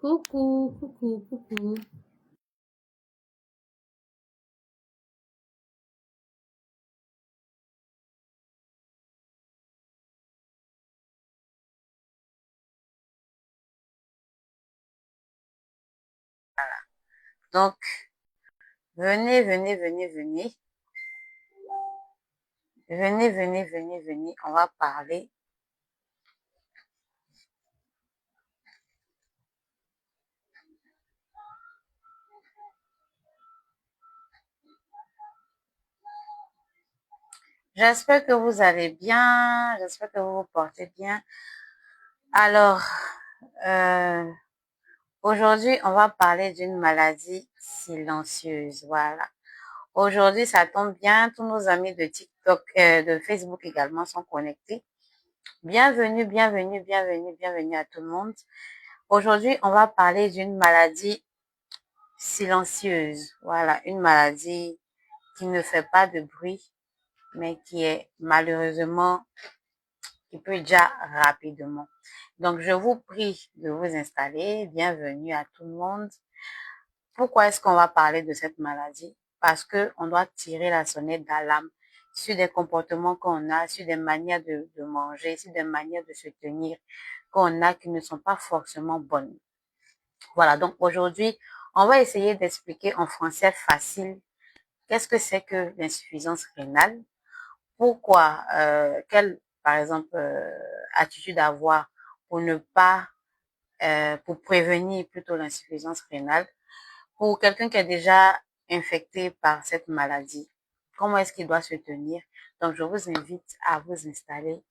Coucou, coucou, coucou. Donc, venez, venez, venez, venez. Venez, venez, venez, venez. On va parler. J'espère que vous allez bien. J'espère que vous vous portez bien. Alors, euh, aujourd'hui, on va parler d'une maladie silencieuse. Voilà. Aujourd'hui, ça tombe bien. Tous nos amis de TikTok, de Facebook également sont connectés. Bienvenue, bienvenue, bienvenue, bienvenue à tout le monde. Aujourd'hui, on va parler d'une maladie silencieuse. Voilà, une maladie qui ne fait pas de bruit, mais qui est malheureusement, qui peut déjà rapidement. Donc, je vous prie de vous installer. Bienvenue à tout le monde. Pourquoi est-ce qu'on va parler de cette maladie? Parce que on doit tirer la sonnette d'alarme sur des comportements qu'on a, sur des manières de manger, sur des manières de se tenir qu'on a qui ne sont pas forcément bonnes. Voilà, donc aujourd'hui, on va essayer d'expliquer en français facile qu'est-ce que c'est que l'insuffisance rénale, pourquoi, quelle, par exemple, attitude avoir pour ne pas, pour prévenir plutôt l'insuffisance rénale, pour quelqu'un qui est déjà infecté par cette maladie, comment est-ce qu'il doit se tenir. Donc, je vous invite à vous installer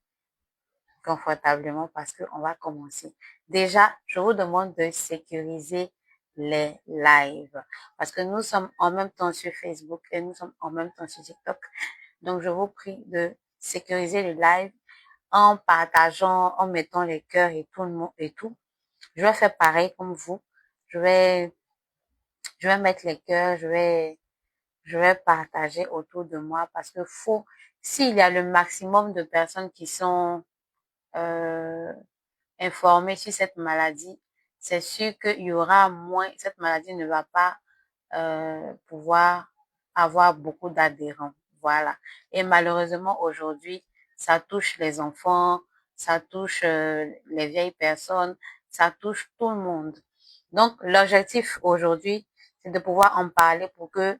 confortablement parce qu'on va commencer. Déjà, je vous demande de sécuriser les lives parce que nous sommes en même temps sur Facebook et nous sommes en même temps sur TikTok. Donc, je vous prie de sécuriser le live en partageant, en mettant les cœurs et tout le monde et tout. Je vais faire pareil comme vous. Je vais, je vais mettre les cœurs, je vais partager autour de moi parce que s'il y a le maximum de personnes qui sont, euh, informées sur cette maladie, c'est sûr qu'il y aura moins, cette maladie ne va pas pouvoir avoir beaucoup d'adhérents. Voilà. Et malheureusement, aujourd'hui, ça touche les enfants, ça touche les vieilles personnes, ça touche tout le monde. Donc, l'objectif aujourd'hui, c'est de pouvoir en parler pour que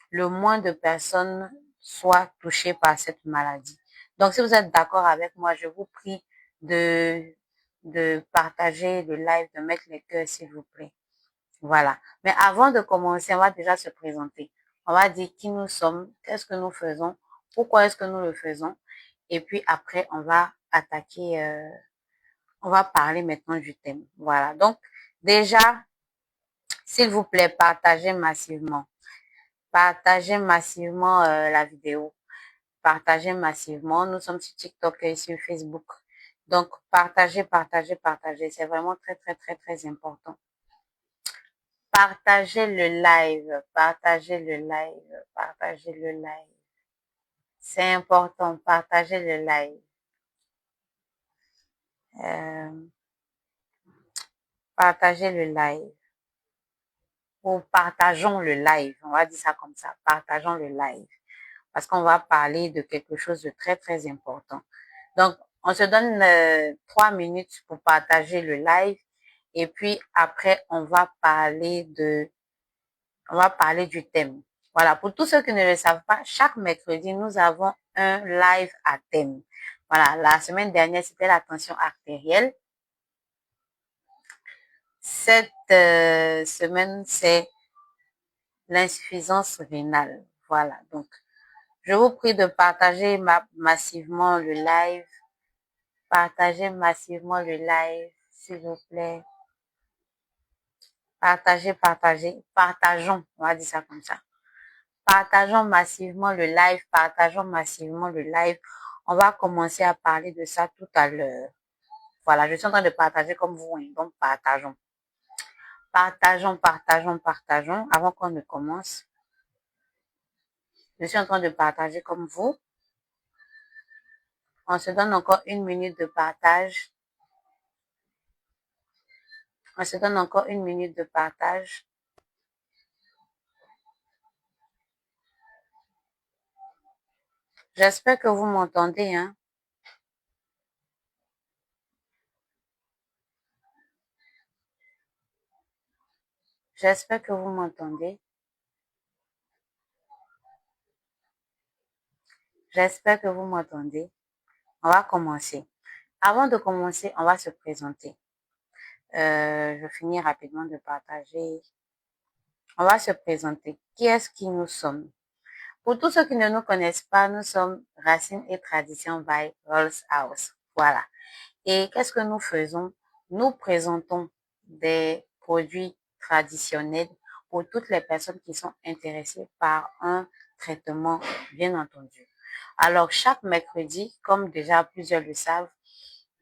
le moins de personnes soient touchées par cette maladie. Donc, si vous êtes d'accord avec moi, je vous prie de, de partager le live, de mettre les cœurs, s'il vous plaît. Voilà. Mais avant de commencer, on va déjà se présenter. On va dire qui nous sommes, qu'est-ce que nous faisons, pourquoi est-ce que nous le faisons. Et puis après, on va attaquer, on va parler maintenant du thème. Voilà. Donc, déjà, s'il vous plaît, partagez massivement. Partagez massivement la vidéo. Partagez massivement. Nous sommes sur TikTok et sur Facebook. Donc, partagez, partagez, partagez. C'est vraiment très, très, très, très important. Partagez le live, partagez le live, partagez le live. C'est important, partagez le live. Euh, Partagez le live. Ou partageons le live. On va dire ça comme ça. Partageons le live. Parce qu'on va parler de quelque chose de très, très important. Donc, on se donne 3 minutes pour partager le live. Et puis, après, on va parler du thème. Voilà, pour tous ceux qui ne le savent pas, chaque mercredi, nous avons un live à thème. Voilà, la semaine dernière, c'était la tension artérielle. Cette semaine, c'est l'insuffisance rénale. Voilà, donc, je vous prie de partager massivement le live. Partagez massivement le live, s'il vous plaît. Partagez, partagez, partageons, on va dire ça comme ça. Partageons massivement le live, partageons massivement le live. On va commencer à parler de ça tout à l'heure. Voilà, je suis en train de partager comme vous, hein, donc partageons. Partageons, partageons, partageons avant qu'on ne commence. Je suis en train de partager comme vous. On se donne encore 1 minute de partage. On se donne encore 1 minute de partage. J'espère que vous m'entendez, hein. J'espère que vous m'entendez. J'espère que vous m'entendez. On va commencer. Avant de commencer, on va se présenter. Je finis rapidement de partager. On va se présenter. Qui est-ce qui nous sommes? Pour tous ceux qui ne nous connaissent pas, nous sommes Racines et Traditions by Rolls House. Voilà. Et qu'est-ce que nous faisons? Nous présentons des produits traditionnels pour toutes les personnes qui sont intéressées par un traitement, bien entendu. Alors, chaque mercredi, comme déjà plusieurs le savent,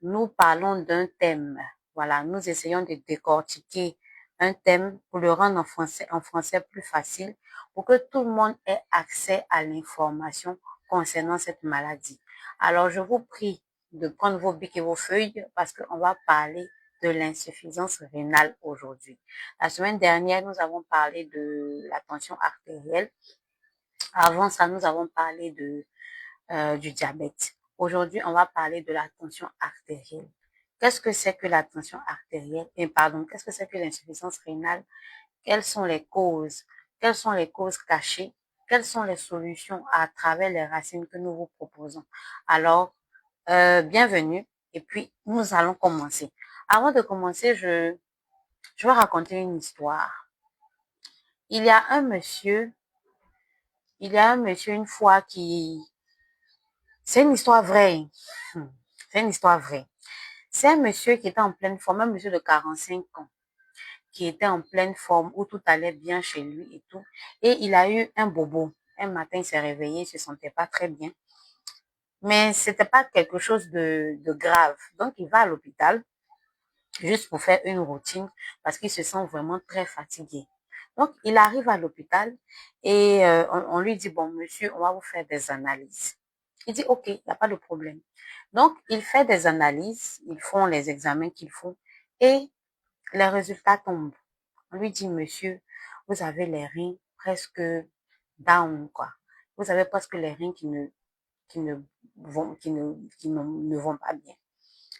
nous parlons d'un thème. Voilà, nous essayons de décortiquer un thème pour le rendre en français plus facile, pour que tout le monde ait accès à l'information concernant cette maladie. Alors, je vous prie de prendre vos bics et vos feuilles parce qu'on va parler de l'insuffisance rénale aujourd'hui. La semaine dernière, nous avons parlé de la tension artérielle. Avant ça, nous avons parlé du diabète. Aujourd'hui, on va parler de la tension artérielle. Qu'est-ce que c'est que la tension artérielle? Qu'est-ce que c'est que l'insuffisance rénale? Quelles sont les causes? Quelles sont les causes cachées? Quelles sont les solutions à travers les racines que nous vous proposons? Alors, bienvenue. Et puis, nous allons commencer. Avant de commencer, je vais raconter une histoire. Il y a un monsieur une fois c'est une histoire vraie. C'est une histoire vraie. C'est un monsieur qui était en pleine forme, un monsieur de 45 ans, qui était en pleine forme, où tout allait bien chez lui et tout. Et il a eu un bobo. Un matin, il s'est réveillé, il se sentait pas très bien. Mais c'était pas quelque chose de grave. Donc, il va à l'hôpital, juste pour faire une routine, parce qu'il se sent vraiment très fatigué. Donc, il arrive à l'hôpital et on lui dit, bon, monsieur, on va vous faire des analyses. Il dit, OK, il n'y a pas de problème. Donc, il fait des analyses, ils font les examens qu'ils font et les résultats tombent. On lui dit, monsieur, vous avez les reins presque down, quoi. Vous avez presque les reins qui ne ne vont pas bien.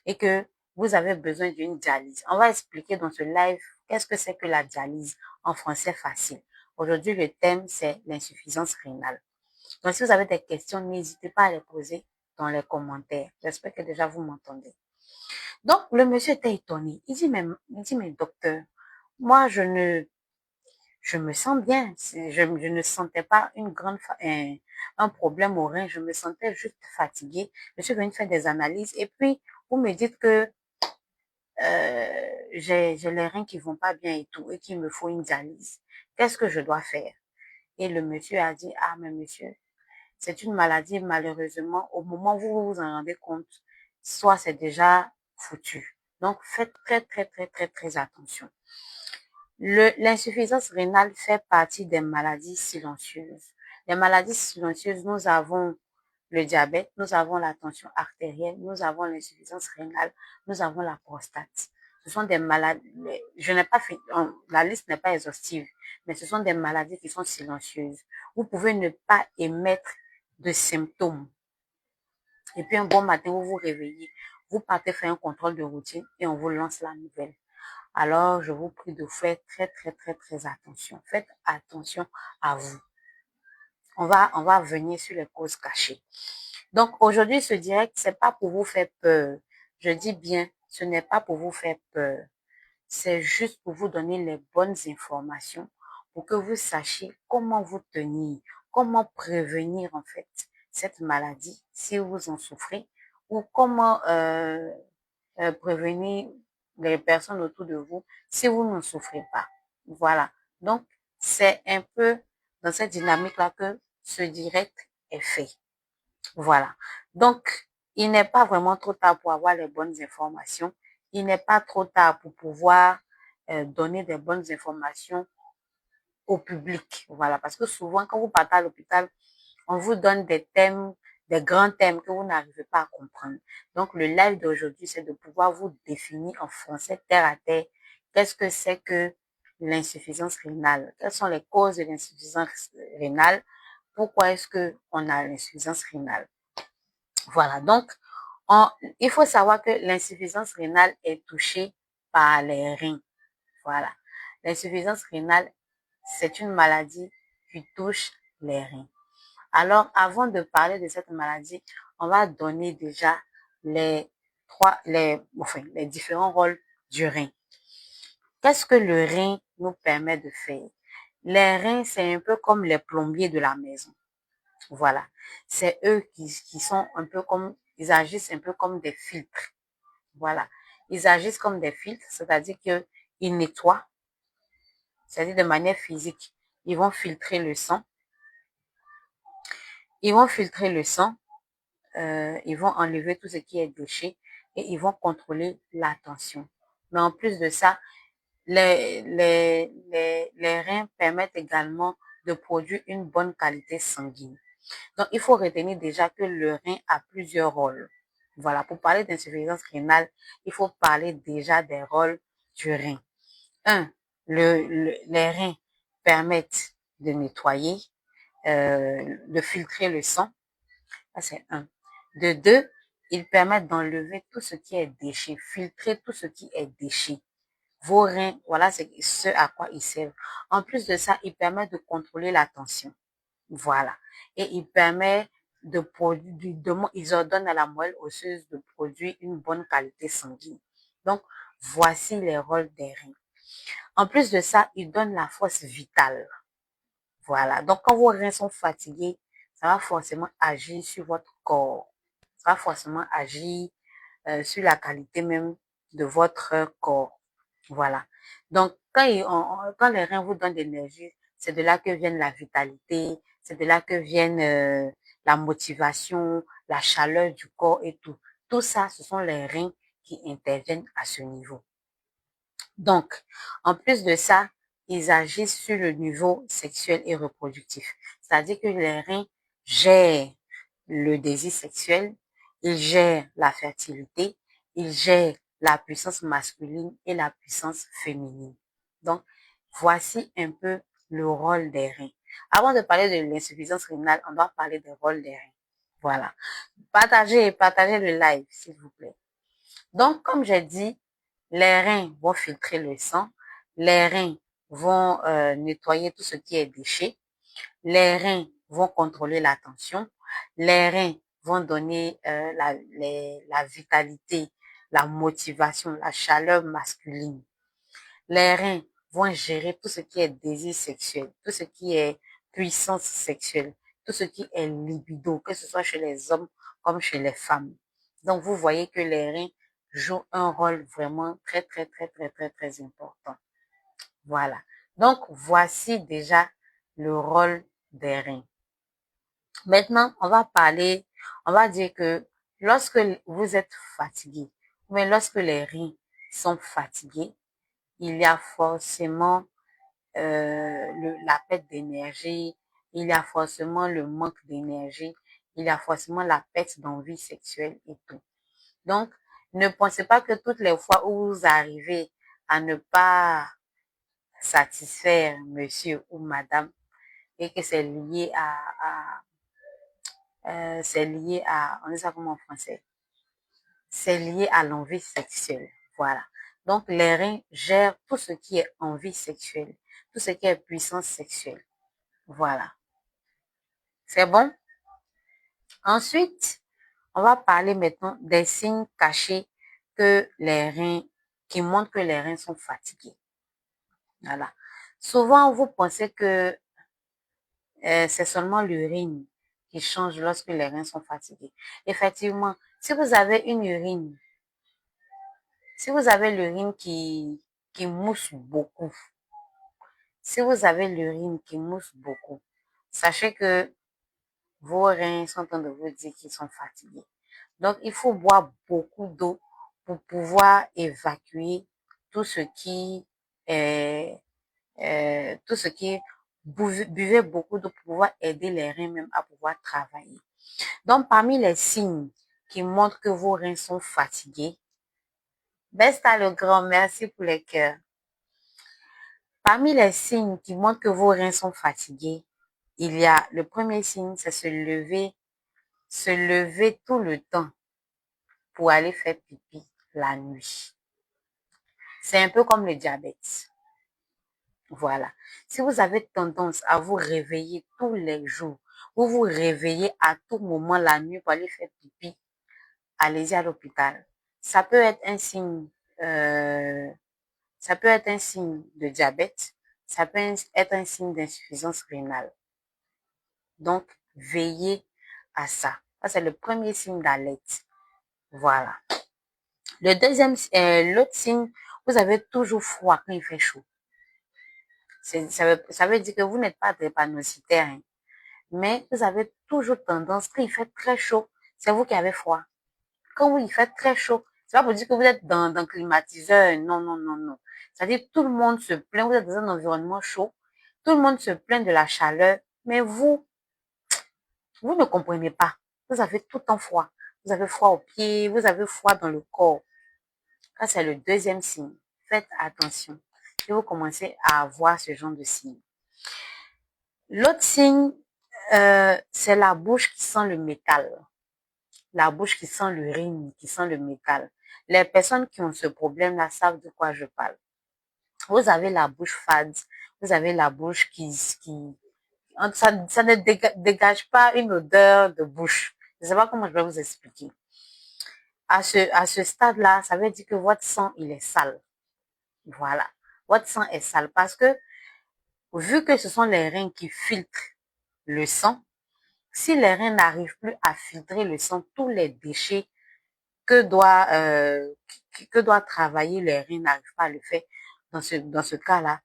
Et que vous avez besoin d'une dialyse. On va expliquer dans ce live qu'est-ce que c'est que la dialyse en français facile. Aujourd'hui, le thème, c'est l'insuffisance rénale. Donc, si vous avez des questions, n'hésitez pas à les poser dans les commentaires. J'espère que déjà vous m'entendez. Donc, le monsieur était étonné. Il dit, mais docteur, moi, je me sens bien. Je ne sentais pas un problème au rein. Je me sentais juste fatiguée. Je suis venue faire des analyses et puis, vous me dites que j'ai les reins qui vont pas bien et tout, et qu'il me faut une dialyse. Qu'est-ce que je dois faire? Et le monsieur a dit, ah, mais monsieur, c'est une maladie, malheureusement, au moment où vous vous en rendez compte, soit c'est déjà foutu. Donc, faites très, très, très, très, très attention. L'insuffisance rénale fait partie des maladies silencieuses. Les maladies silencieuses, nous avons le diabète, nous avons la tension artérielle, nous avons l'insuffisance rénale, nous avons la prostate. Ce sont des maladies, je n'ai pas fait, la liste n'est pas exhaustive, mais ce sont des maladies qui sont silencieuses. Vous pouvez ne pas émettre de symptômes. Et puis un bon matin, vous vous réveillez, vous partez faire un contrôle de routine et on vous lance la nouvelle. Alors, je vous prie de faire très, très, très, très attention. Faites attention à vous. On va venir sur les causes cachées. Donc, aujourd'hui, ce direct, c'est pas pour vous faire peur. Je dis bien, ce n'est pas pour vous faire peur. C'est juste pour vous donner les bonnes informations pour que vous sachiez comment vous tenir, comment prévenir, en fait, cette maladie si vous en souffrez ou comment, prévenir les personnes autour de vous si vous n'en souffrez pas. Voilà. Donc, c'est un peu dans cette dynamique-là que ce direct est fait. Voilà. Donc, il n'est pas vraiment trop tard pour avoir les bonnes informations. Il n'est pas trop tard pour pouvoir donner des bonnes informations au public. Voilà. Parce que souvent, quand vous partez à l'hôpital, on vous donne des thèmes, des grands thèmes que vous n'arrivez pas à comprendre. Donc, le live d'aujourd'hui, c'est de pouvoir vous définir en français terre à terre qu'est-ce que c'est que l'insuffisance rénale? Quelles sont les causes de l'insuffisance rénale? Pourquoi est-ce qu'on a l'insuffisance rénale? Voilà, donc, il faut savoir que l'insuffisance rénale est touchée par les reins. Voilà. L'insuffisance rénale, c'est une maladie qui touche les reins. Alors, avant de parler de cette maladie, on va donner déjà les différents rôles du rein. Qu'est-ce que le rein nous permet de faire? Les reins, c'est un peu comme les plombiers de la maison. Voilà. C'est eux qui sont un peu comme, ils agissent un peu comme des filtres. Voilà. Ils agissent comme des filtres, c'est-à-dire qu'ils nettoient, c'est-à-dire de manière physique. Ils vont filtrer le sang. Ils vont filtrer le sang. Ils vont enlever tout ce qui est déchet et ils vont contrôler la tension. Mais en plus de ça, les reins permettent également de produire une bonne qualité sanguine. Donc, il faut retenir déjà que le rein a plusieurs rôles. Voilà, pour parler d'insuffisance rénale, il faut parler déjà des rôles du rein. Un, les reins permettent de nettoyer, de filtrer le sang. Ça, c'est un. De deux, ils permettent d'enlever tout ce qui est déchet, filtrer tout ce qui est déchet. Vos reins, voilà c'est ce à quoi ils servent. En plus de ça, ils permettent de contrôler la tension. Voilà. Et il permet de produire, ils ordonnent à la moelle osseuse de produire une bonne qualité sanguine. Donc, voici les rôles des reins. En plus de ça, ils donnent la force vitale. Voilà. Donc, quand vos reins sont fatigués, ça va forcément agir sur votre corps. Ça va forcément agir sur la qualité même de votre corps. Voilà. Donc, quand les reins vous donnent de l'énergie, c'est de là que viennent la vitalité, c'est de là que viennent la motivation, la chaleur du corps et tout. Tout ça, ce sont les reins qui interviennent à ce niveau. Donc, en plus de ça, ils agissent sur le niveau sexuel et reproductif. C'est-à-dire que les reins gèrent le désir sexuel, ils gèrent la fertilité, ils gèrent la puissance masculine et la puissance féminine. Donc, voici un peu le rôle des reins. Avant de parler de l'insuffisance rénale, on doit parler des rôles des reins. Voilà. Partagez le live, s'il vous plaît. Donc, comme j'ai dit, les reins vont filtrer le sang, les reins vont nettoyer tout ce qui est déchet, les reins vont contrôler la tension, les reins vont donner la vitalité, la motivation, la chaleur masculine. Les reins vont gérer tout ce qui est désir sexuel, tout ce qui est puissance sexuelle, tout ce qui est libido, que ce soit chez les hommes comme chez les femmes. Donc, vous voyez que les reins jouent un rôle vraiment très, très, très, très, très, très important. Voilà. Donc, voici déjà le rôle des reins. Maintenant, on va dire que lorsque vous êtes fatigué, mais lorsque les reins sont fatigués, il y a forcément la perte d'énergie, il y a forcément le manque d'énergie, il y a forcément la perte d'envie sexuelle et tout. Donc, ne pensez pas que toutes les fois où vous arrivez à ne pas satisfaire monsieur ou madame et que c'est lié on dit ça comment en français? C'est lié à l'envie sexuelle. Voilà. Donc, les reins gèrent tout ce qui est envie sexuelle, tout ce qui est puissance sexuelle. Voilà. C'est bon? Ensuite, on va parler maintenant des signes cachés qui montrent que les reins sont fatigués. Voilà. Souvent, vous pensez que c'est seulement l'urine qui change lorsque les reins sont fatigués. Effectivement, si vous avez l'urine qui mousse beaucoup, si vous avez l'urine qui mousse beaucoup, sachez que vos reins sont en train de vous dire qu'ils sont fatigués. Donc, il faut boire beaucoup d'eau pour pouvoir évacuer tout ce qui est, tout ce qui est, buvez beaucoup d'eau pour pouvoir aider les reins même à pouvoir travailler. Donc, parmi les signes qui montrent que vos reins sont fatigués, Besta le grand, merci pour les cœurs. Parmi les signes qui montrent que vos reins sont fatigués, il y a le premier signe, c'est se lever tout le temps pour aller faire pipi la nuit. C'est un peu comme le diabète. Voilà. Si vous avez tendance à vous réveiller tous les jours, vous vous réveillez à tout moment la nuit pour aller faire pipi, allez-y à l'hôpital. Ça peut être un signe, euh, ça peut être un signe de diabète, ça peut être un signe d'insuffisance rénale. Donc, veillez à ça. Ça, c'est le premier signe d'alerte. Voilà. Le deuxième, l'autre signe, vous avez toujours froid quand il fait chaud. Ça veut dire que vous n'êtes pas drépanocytaire, hein, mais vous avez toujours tendance, quand il fait très chaud, c'est vous qui avez froid. Quand il fait très chaud, c'est pas pour dire que vous êtes dans le climatiseur. Non, non, non, non. C'est-à-dire tout le monde se plaint, vous êtes dans un environnement chaud, tout le monde se plaint de la chaleur, mais vous ne comprenez pas. Vous avez tout le temps froid. Vous avez froid aux pieds, vous avez froid dans le corps. Ça, c'est le deuxième signe. Faites attention si vous commencez à avoir ce genre de signe. L'autre signe, c'est la bouche qui sent le métal. La bouche qui sent l'urine, qui sent le métal. Les personnes qui ont ce problème-là savent de quoi je parle. Vous avez la bouche fade, vous avez la bouche ça ne dégage pas une odeur de bouche. Je ne sais pas comment je vais vous expliquer. À ce stade-là, ça veut dire que votre sang, il est sale. Voilà. Votre sang est sale parce que, vu que ce sont les reins qui filtrent le sang, si les reins n'arrivent plus à filtrer le sang, tous les déchets que doit travailler les reins n'arrivent pas à le faire. Dans ce cas-là,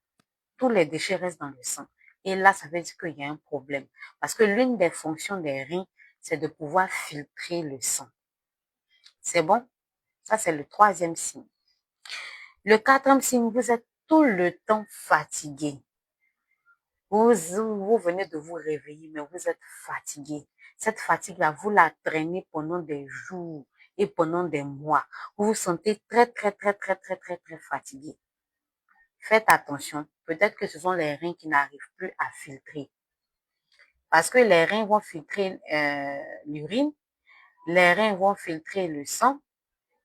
tous les déchets restent dans le sang. Et là, ça veut dire qu'il y a un problème. Parce que l'une des fonctions des reins, c'est de pouvoir filtrer le sang. C'est bon? Ça, c'est le troisième signe. Le quatrième signe, vous êtes tout le temps fatigué. Vous venez de vous réveiller, mais vous êtes fatigué. Cette fatigue-là, vous la traînez pendant des jours et pendant des mois. Vous vous sentez très, très, très, très, très, très, très fatigué. Faites attention. Peut-être que ce sont les reins qui n'arrivent plus à filtrer. Parce que les reins vont filtrer l'urine, les reins vont filtrer le sang,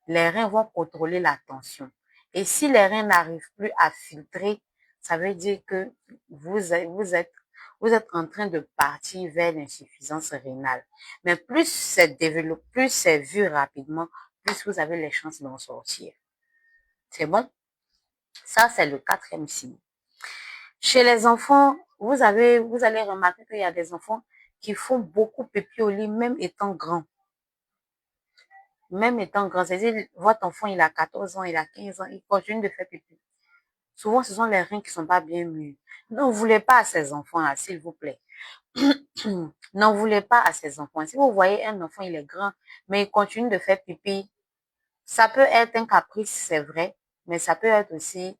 les reins vont contrôler la tension. Et si les reins n'arrivent plus à filtrer, ça veut dire que vous êtes en train de partir vers l'insuffisance rénale. Mais plus c'est développé, plus c'est vu rapidement, plus vous avez les chances d'en sortir. C'est bon? Ça, c'est le quatrième signe. Chez les enfants, vous allez remarquer qu'il y a des enfants qui font beaucoup pipi au lit, même étant grands. Même étant grand, c'est-à-dire, votre enfant, il a 14 ans, il a 15 ans, il continue de faire pipi. Souvent, ce sont les reins qui sont pas bien mûrs. N'en voulez pas à ces enfants-là, s'il vous plaît. N'en voulez pas à ces enfants. Si vous voyez un enfant, il est grand, mais il continue de faire pipi, ça peut être un caprice, c'est vrai, mais ça peut être aussi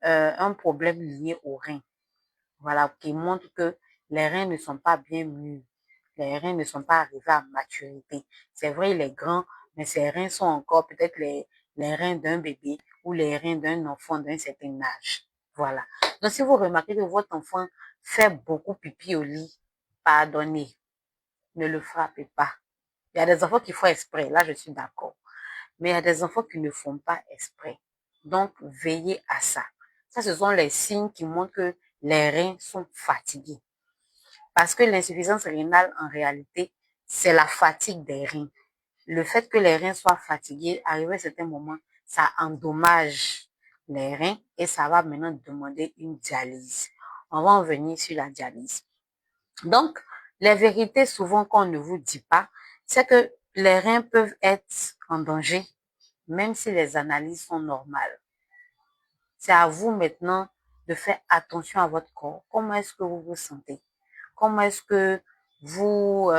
un problème lié aux reins. Voilà, qui montre que les reins ne sont pas bien mûrs. Les reins ne sont pas arrivés à maturité. C'est vrai, il est grand, mais ses reins sont encore peut-être les reins d'un bébé ou les reins d'un enfant d'un certain âge. Voilà. Donc, si vous remarquez que votre enfant fait beaucoup pipi au lit, pardonnez, ne le frappez pas. Il y a des enfants qui font exprès, là je suis d'accord. Mais il y a des enfants qui ne font pas exprès. Donc, veillez à ça. Ça, ce sont les signes qui montrent que les reins sont fatigués. Parce que l'insuffisance rénale, en réalité, c'est la fatigue des reins. Le fait que les reins soient fatigués, arrivé à un certain moment, ça endommage les reins et ça va maintenant demander une dialyse. On va en venir sur la dialyse. Donc, les vérités souvent qu'on ne vous dit pas, c'est que les reins peuvent être en danger, même si les analyses sont normales. C'est à vous maintenant de faire attention à votre corps. Comment est-ce que vous vous sentez? Comment est-ce que vous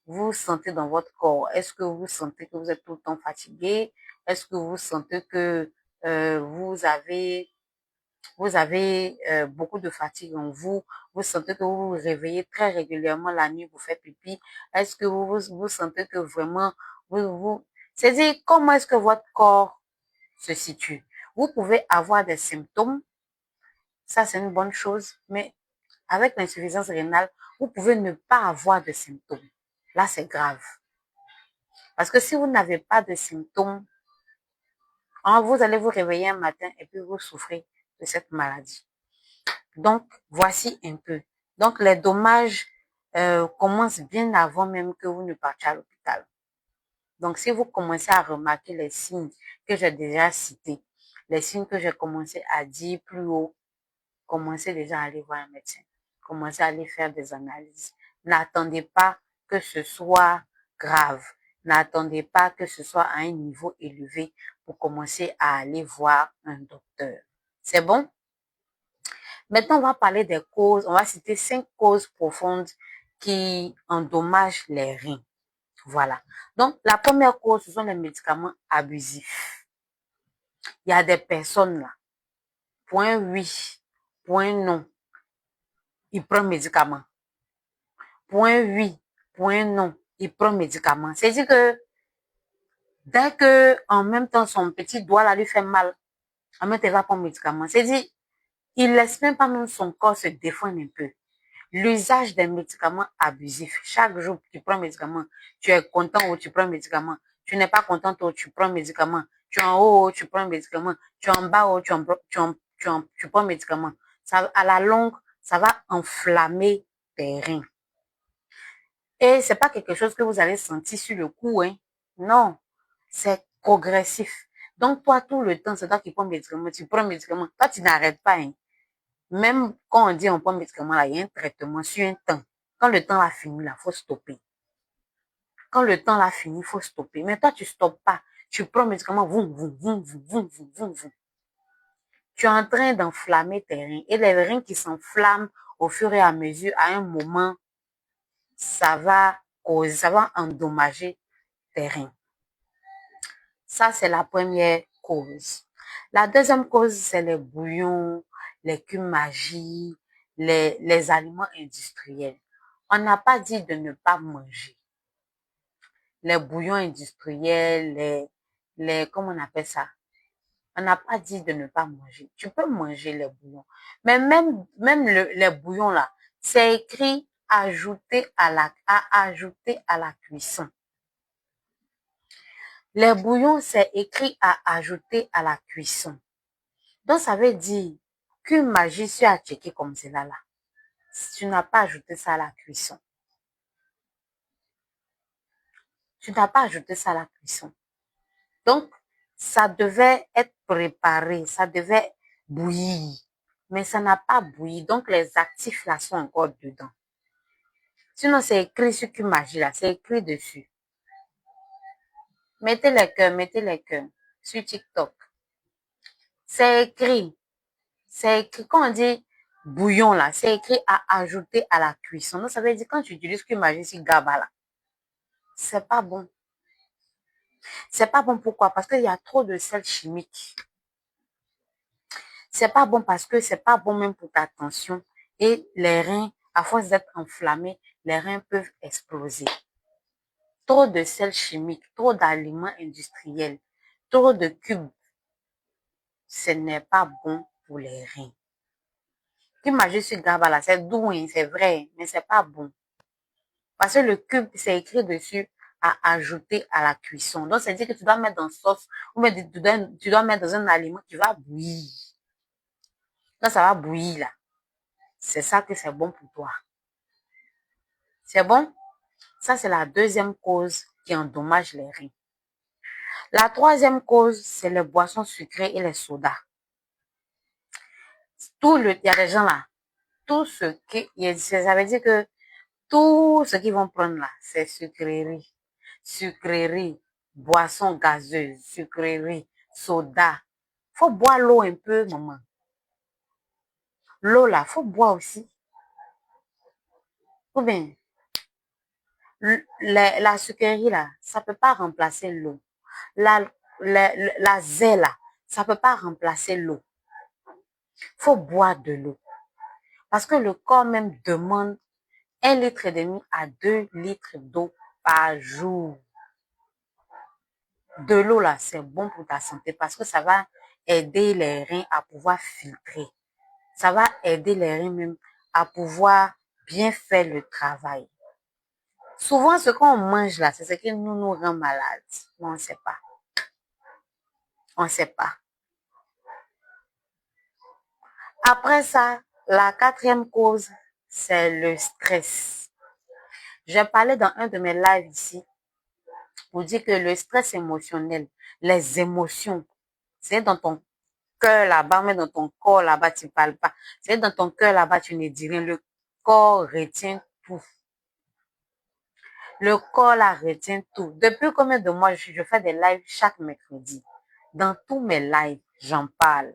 vous sentez dans votre corps? Est-ce que vous sentez que vous êtes tout le temps fatigué? Est-ce que vous sentez que vous avez beaucoup de fatigue en vous? Vous sentez que vous vous réveillez très régulièrement la nuit, vous faites pipi? Est-ce que vous sentez que vraiment c'est-à-dire comment est-ce que votre corps se situe? Vous pouvez avoir des symptômes Ça, c'est une bonne chose. Mais avec l'insuffisance rénale, vous pouvez ne pas avoir de symptômes. Là, c'est grave. Parce que si vous n'avez pas de symptômes, vous allez vous réveiller un matin et puis vous souffrez de cette maladie. Donc, voici un peu. Donc, les dommages commencent bien avant même que vous ne partiez à l'hôpital. Donc, si vous commencez à remarquer les signes que j'ai déjà cités, les signes que j'ai commencé à dire plus haut, commencez déjà à aller voir un médecin. Commencez à aller faire des analyses. N'attendez pas que ce soit grave. N'attendez pas que ce soit à un niveau élevé pour commencer à aller voir un docteur. C'est bon? Maintenant, on va parler des causes. On va citer 5 causes profondes qui endommagent les reins. Voilà. Donc, la première cause, ce sont les médicaments abusifs. Il y a des personnes là, point oui, point non, ils prennent médicaments. Point oui, point non, ils prennent médicaments. C'est-à-dire que dès que, en même temps, son petit doigt là lui fait mal, en même temps, il va prendre médicaments. C'est-à-dire, il laisse même pas même son corps se défendre un peu. L'usage des médicaments abusifs. Chaque jour, tu prends un médicament. Tu es content ou tu prends un médicament. Tu n'es pas content ou tu prends un médicament. Tu es en haut ou tu prends un médicament. Tu es en bas ou tu prends un médicament. Ça, à la longue, ça va enflammer tes reins. Et c'est pas quelque chose que vous allez sentir sur le coup, hein. Non. C'est progressif. Donc, toi, tout le temps, c'est toi qui prends un médicament. Tu prends un médicament. Toi, tu n'arrêtes pas, hein. Même quand on dit on prend un médicament, là, il y a un traitement sur un temps. Quand le temps a fini, là, faut stopper. Quand le temps a fini, faut stopper. Mais toi, tu stoppes pas. Tu prends le médicament, tu es en train d'enflammer tes reins. Et les reins qui s'enflamment au fur et à mesure, à un moment, ça va causer, ça va endommager tes reins. Ça, c'est la première cause. La deuxième cause, c'est les bouillons, les cumagies, les aliments industriels. On n'a pas dit de ne pas manger. Les bouillons industriels, comment on appelle ça? On n'a pas dit de ne pas manger. Tu peux manger les bouillons. Mais même les bouillons là, c'est écrit ajouter à la cuisson. Les bouillons, c'est écrit à ajouter à la cuisson. Donc, ça veut dire qu'une magie sur à checker comme cela là, tu n'as pas ajouté ça à la cuisson. Tu n'as pas ajouté ça à la cuisson. Donc, ça devait être préparé, ça devait bouillir. Mais ça n'a pas bouilli. Donc, les actifs là sont encore dedans. Sinon, c'est écrit sur qu'une magie là, c'est écrit dessus. Mettez les cœurs sur TikTok. C'est écrit. C'est écrit, quand on dit bouillon là, c'est écrit à ajouter à la cuisson. Donc, ça veut dire quand tu utilises qu'une magie sur GABA là, c'est pas bon. C'est pas bon pourquoi? Parce qu'il y a trop de sel chimique. C'est pas bon parce que c'est pas bon même pour ta tension. Et les reins, à force d'être enflammés, les reins peuvent exploser. Trop de sel chimique, trop d'aliments industriels, trop de cubes, ce n'est pas bon pour les reins. Qu'une magie sur GABA là, c'est doux, hein, c'est vrai, mais c'est pas bon. Parce que le cube, c'est écrit dessus à ajouter à la cuisson. Donc, c'est-à-dire que tu dois mettre dans sauce ou tu dois mettre dans un aliment qui va bouillir. Quand ça va bouillir, là, c'est ça que c'est bon pour toi. C'est bon? Ça, c'est la deuxième cause qui endommage les reins. La troisième cause, c'est les boissons sucrées et les sodas. Il y a des gens là, ça veut dire que tout ce qu'ils vont prendre là, c'est sucrerie, boissons gazeuses, sucrerie, soda. Faut boire l'eau un peu, maman. L'eau là, faut boire aussi. Ou bien, la sucrerie là, ça peut pas remplacer l'eau. La zèle là, ça peut pas remplacer l'eau. Faut boire de l'eau. Parce que le corps même demande 1,5 litre à 2 litres d'eau par jour. De l'eau là, c'est bon pour ta santé parce que ça va aider les reins à pouvoir filtrer. ça va aider les reins même à pouvoir bien faire le travail. Souvent, ce qu'on mange là, c'est ce qui nous rend malades. Mais on ne sait pas. On ne sait pas. Après ça, la quatrième cause, c'est le stress. J'ai parlé dans un de mes lives ici pour dire que le stress émotionnel, les émotions, c'est dans ton cœur là-bas, mais dans ton corps là-bas, tu ne parles pas. C'est dans ton cœur là-bas, tu ne dis rien. Le corps retient tout. Le corps là retient tout. Depuis combien de mois je fais des lives chaque mercredi. Dans tous mes lives, j'en parle.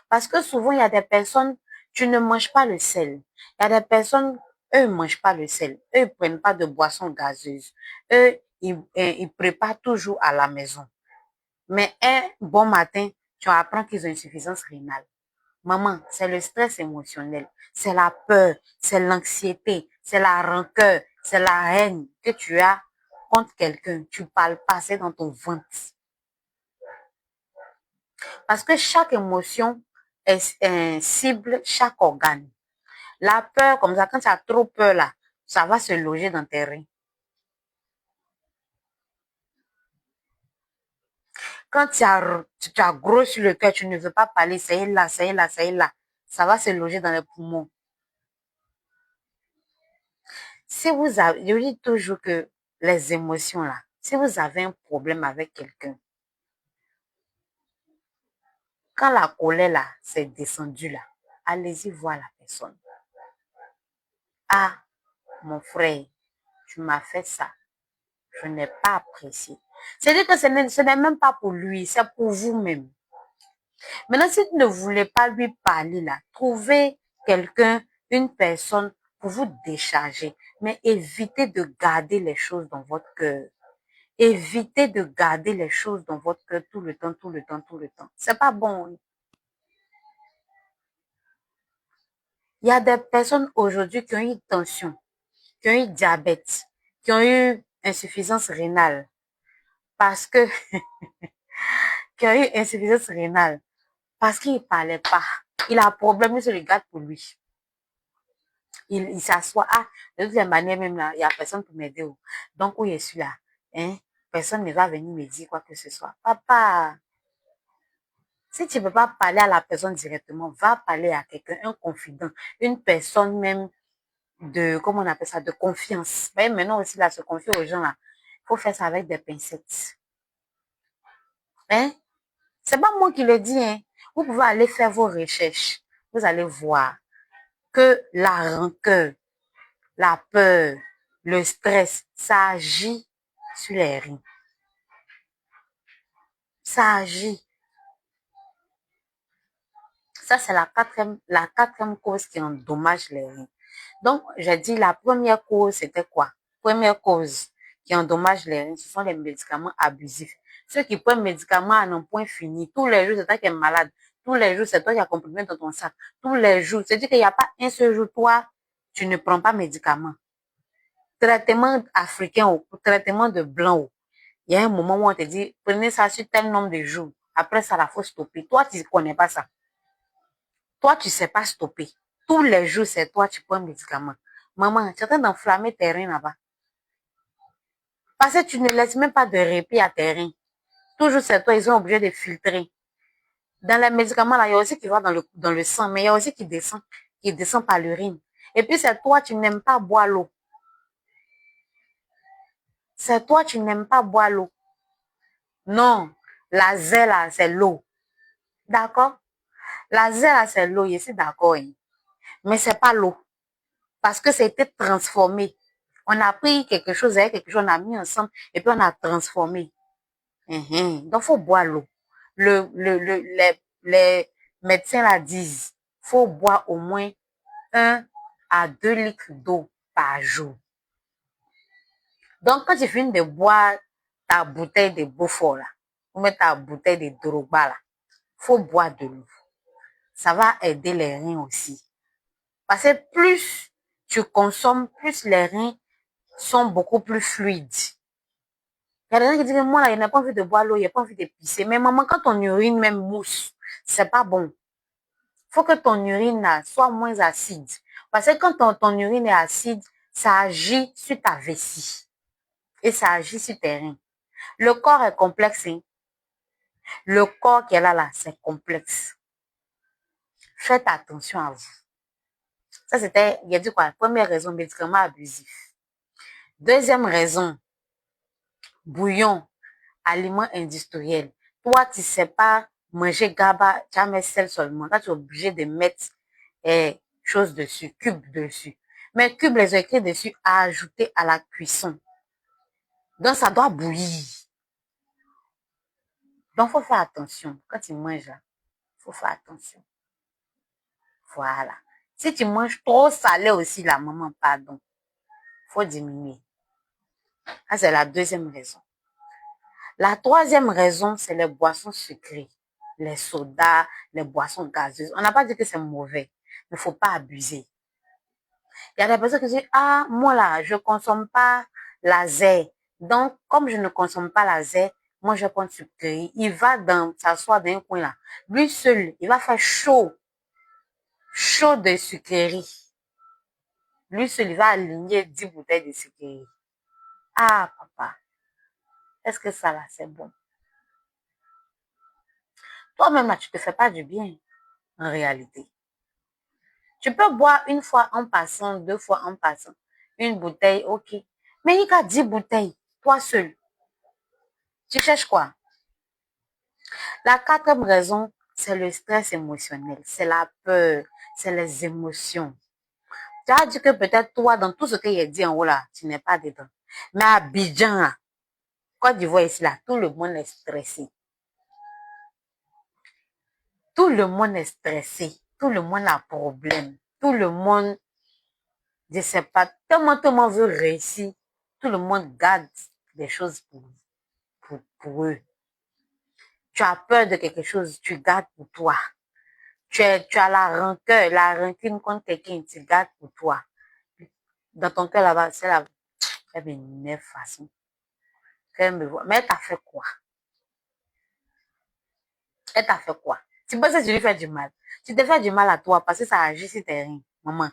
Parce que souvent, il y a des personnes, tu ne manges pas le sel. Il y a des personnes, eux, ne mangent pas le sel. Eux, ils prennent pas de boissons gazeuses. Eux, ils préparent toujours à la maison. Mais un bon matin, tu apprends qu'ils ont une insuffisance rénale. Maman, c'est le stress émotionnel, c'est la peur, c'est l'anxiété, c'est la rancœur, c'est la haine que tu as contre quelqu'un. Tu parles pas, c'est dans ton ventre. Parce que chaque émotion cible chaque organe. La peur, comme ça, quand tu as trop peur là, ça va se loger dans tes reins. Quand tu as gros sur le cœur, tu ne veux pas parler, c'est là, c'est là, c'est là. Ça va se loger dans les poumons. Si vous avez, je dis toujours que les émotions là, si vous avez un problème avec quelqu'un, quand la colère là s'est descendue là, allez-y voir la personne. Ah, mon frère, tu m'as fait ça. Je n'ai pas apprécié. C'est-à-dire que ce n'est même pas pour lui, c'est pour vous-même. Maintenant, si tu ne voulez pas lui parler là, trouvez quelqu'un, une personne pour vous décharger. Mais évitez de garder les choses dans votre cœur. Évitez de garder les choses dans votre cœur tout le temps, tout le temps, tout le temps. C'est pas bon. Il y a des personnes aujourd'hui qui ont eu tension, qui ont eu diabète, qui ont eu insuffisance rénale. Parce que, qui ont eu insuffisance rénale. Parce qu'il ne parlait pas. Il a un problème, il se regarde pour lui. Il s'assoit. Ah, de toutes les manières, même là, il n'y a personne pour m'aider. Donc, où je suis là, hein, personne ne va venir me dire quoi que ce soit. Papa, si tu ne peux pas parler à la personne directement, va parler à quelqu'un, un confident, une personne même de, comment on appelle ça, de confiance. Mais maintenant aussi, là, se confier aux gens, là, il faut faire ça avec des pincettes. Hein? C'est pas moi qui le dis, hein. Vous pouvez aller faire vos recherches. Vous allez voir que la rancœur, la peur, le stress, ça agit sur les reins. Ça agit. Ça, c'est la quatrième cause qui endommage les reins. Donc, j'ai dit la première cause, c'était quoi? Première cause qui endommage les reins, ce sont les médicaments abusifs. Ceux qui prennent médicaments à un point fini, tous les jours, c'est toi qui es malade. Tous les jours, c'est toi qui as comprimé dans ton sac. Tous les jours. C'est-à-dire qu'il n'y a pas un seul jour, toi, tu ne prends pas médicament. Traitement africain ou traitement de blanc. Il y a un moment où on te dit, prenez ça sur tel nombre de jours. Après ça, il faut stopper. Toi, tu ne connais pas ça. Toi, tu ne sais pas stopper. Tous les jours, c'est toi, tu prends un médicament. Maman, tu es en train d'enflammer tes reins là-bas. Parce que tu ne laisses même pas de répit à tes reins. Toujours, c'est toi, ils sont obligés de filtrer. Dans les médicaments, là, il y a aussi qui va dans le sang, mais il y a aussi qui descend par l'urine. Et puis, c'est toi, tu n'aimes pas boire l'eau. C'est toi, tu n'aimes pas boire l'eau. Non, la zèle, là, c'est l'eau. D'accord? La zèle, là, c'est l'eau, je suis d'accord. Hein. Mais c'est pas l'eau. Parce que c'était transformé. On a pris quelque chose avec quelque chose, on a mis ensemble, et puis on a transformé. Donc, faut boire l'eau. Les médecins la disent, faut boire au moins 1 à 2 litres d'eau par jour. Donc, quand tu finis de boire ta bouteille de Beaufort, là, ou même ta bouteille de Drogba, là, faut boire de l'eau. Ça va aider les reins aussi. Parce que plus tu consommes, plus les reins sont beaucoup plus fluides. Il y a des gens qui disent, moi, là, il n'a pas envie de boire l'eau, il n'a pas envie de pisser. Mais maman, quand on urine même mousse, c'est pas bon. faut que ton urine là, soit moins acide. Parce que quand ton urine est acide, ça agit sur ta vessie. Et ça agit sur tes reins. Le corps est complexe. Hein? Le corps qui est là, c'est complexe. Faites attention à vous. Ça, c'était, il a dit quoi? Première raison, médicament abusif. Deuxième raison, bouillon, aliment industriel. Toi, tu sais pas manger gaba, tu as mis sel seulement. Là, tu es obligé de mettre choses dessus, cubes dessus. Mais cubes, les ont écrits dessus à ajouter à la cuisson. Donc, ça doit bouillir. Donc, faut faire attention. Quand tu manges là, faut faire attention. Voilà. Si tu manges trop salé aussi, la maman, pardon, faut diminuer. Ça, c'est la deuxième raison. La troisième raison, c'est les boissons sucrées. Les sodas, les boissons gazeuses. On n'a pas dit que c'est mauvais, mais faut pas abuser. Il y a des personnes qui disent, ah, moi là, je consomme pas la zère. Donc, comme je ne consomme pas la zère, moi je prends sucrerie. Il va s'asseoir dans un coin là. Lui seul, il va faire chaud de sucrerie. Lui seul, il va aligner 10 bouteilles de sucrerie. Ah, papa, est-ce que ça là, c'est bon? Toi-même là, tu te fais pas du bien, en réalité. Tu peux boire une fois en passant, 2 fois en passant. Une bouteille, ok. Mais il y a 10 bouteilles, toi seul. Tu cherches quoi? La quatrième raison, c'est le stress émotionnel. C'est la peur, c'est les émotions. Tu as dit que peut-être toi, dans tout ce qu'il a dit en haut là, tu n'es pas dedans. Mais à Abidjan, là, Côte d'Ivoire ici là, tout le monde est stressé. Tout le monde est stressé. Tout le monde a problème. Tout le monde, je sais pas, tellement tout le monde veut réussir. Tout le monde garde des choses pour eux. Tu as peur de quelque chose, tu gardes pour toi. Tu as la rancœur, la rancune contre quelqu'un, tu gardes pour toi. Dans ton cœur là-bas, c'est là, elle m'énerve façon. Elle me voit. Mais elle t'a fait quoi? Elle t'a fait quoi? Tu penses que tu lui fais du mal? Tu te fais du mal à toi parce que ça agit sur tes reins, maman.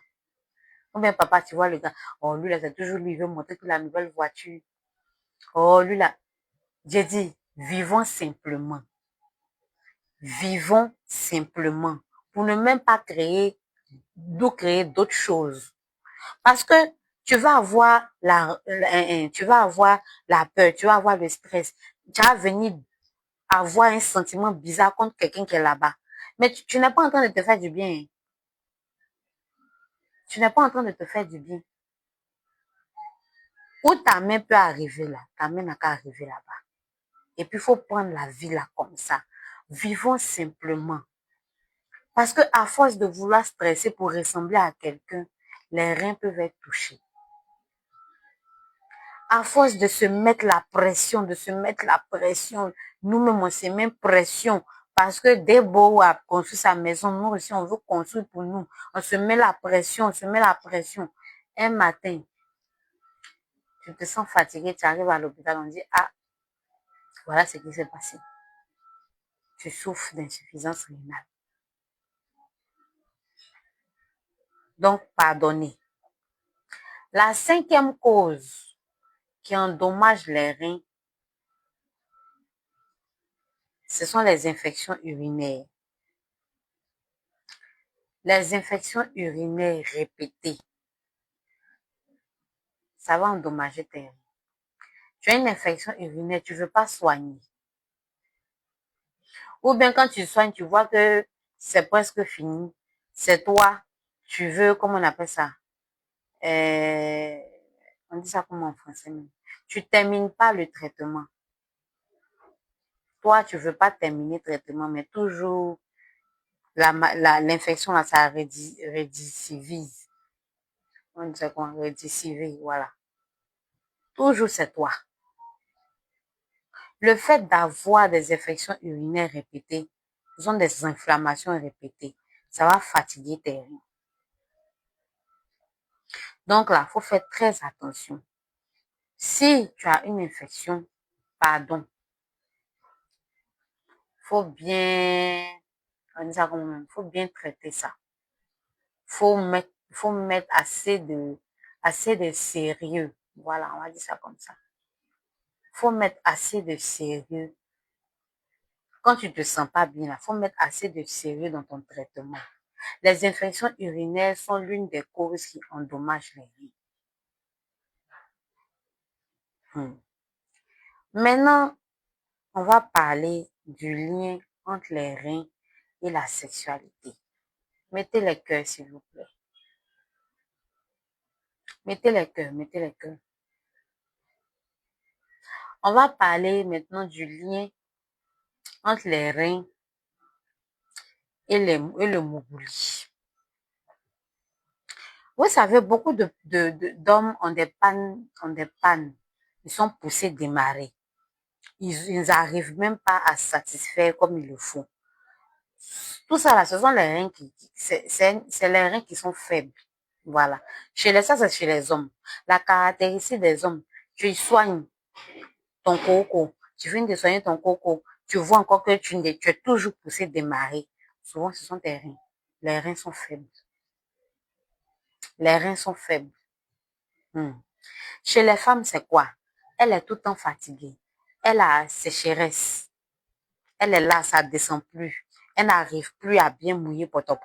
Ou bien papa, tu vois le gars, oh lui là, c'est toujours lui, il veut montrer que la nouvelle voiture. Oh lui là, j'ai dit, vivons simplement. Vivons simplement. Pour ne même pas créer d'autres choses. Parce que tu vas avoir tu vas avoir la peur, tu vas avoir le stress. Tu vas venir avoir un sentiment bizarre contre quelqu'un qui est là-bas. Mais tu n'es pas en train de te faire du bien. Tu n'es pas en train de te faire du bien. Où ta main peut arriver là, ta main n'a qu'à arriver là-bas. Et puis, il faut prendre la vie là comme ça. Vivons simplement. Parce que à force de vouloir stresser pour ressembler à quelqu'un, les reins peuvent être touchés. À force de se mettre la pression, nous-mêmes, on se met pression. Parce que dès beau a construit sa maison, nous aussi, on veut construire pour nous. On se met la pression, on se met la pression. Un matin, tu te sens fatigué, tu arrives à l'hôpital, on dit, ah, voilà ce qui s'est passé. Tu souffres d'insuffisance rénale. Donc, pardonnez. La cinquième cause qui endommage les reins, ce sont les infections urinaires. Les infections urinaires répétées, ça va endommager tes reins. Tu as une infection urinaire, tu ne veux pas soigner. Ou bien quand tu soignes, tu vois que c'est presque fini. C'est toi, tu veux, comment on appelle ça? On dit ça comment en français même? Tu termines pas le traitement. Toi, tu veux pas terminer le traitement, mais toujours l'infection là, ça récidivise. On dit quoi? Récidive, voilà. Toujours c'est toi. Le fait d'avoir des infections urinaires répétées, ce sont des inflammations répétées. Ça va fatiguer tes reins. Donc là, il faut faire très attention. Si tu as une infection, pardon, faut bien On dit ça comme même. Il faut bien traiter ça. Faut mettre assez de sérieux. Voilà, on va dire ça comme ça. Faut mettre assez de sérieux. Quand tu te sens pas bien, il faut mettre assez de sérieux dans ton traitement. Les infections urinaires sont l'une des causes qui endommagent les reins. Maintenant, on va parler du lien entre les reins et la sexualité. Mettez les cœurs, s'il vous plaît. Mettez les cœurs, mettez les cœurs. On va parler maintenant du lien entre les reins et le moubouli. Vous savez, beaucoup d'hommes ont des pannes. Ils sont poussés démarrer. Ils n'arrivent même pas à satisfaire comme il le faut. Tout ça là, ce sont les reins c'est les reins qui sont faibles. Voilà. Ça, c'est chez les hommes. La caractéristique des hommes, tu soignes ton coco. Tu viens de soigner ton coco. Tu vois encore que tu es toujours poussé démarrer. Souvent, ce sont tes reins. Les reins sont faibles. Les reins sont faibles. Chez les femmes, c'est quoi? Elle est tout le temps fatiguée. Elle a sécheresse. Elle est là, ça descend plus. Elle n'arrive plus à bien mouiller poto.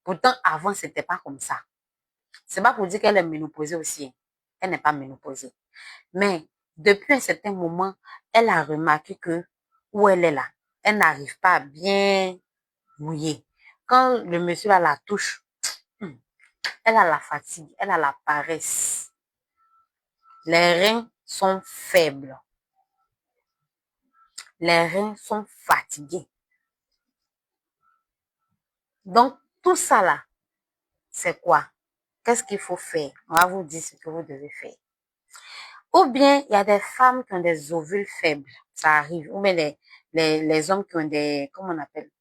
Pourtant, avant, c'était pas comme ça. C'est pas pour dire qu'elle est ménopausée aussi. Elle n'est pas ménopausée. Mais, depuis un certain moment, elle a remarqué que, où elle est là, elle n'arrive pas à bien mouiller. Quand le monsieur là la touche, elle a la fatigue, elle a la paresse. Les reins sont faibles. Les reins sont fatigués. Donc, tout ça là, c'est quoi? Qu'est-ce qu'il faut faire? On va vous dire ce que vous devez faire. Ou bien, il y a des femmes qui ont des ovules faibles. Ça arrive. Ou bien les hommes qui ont des, comment on appelle?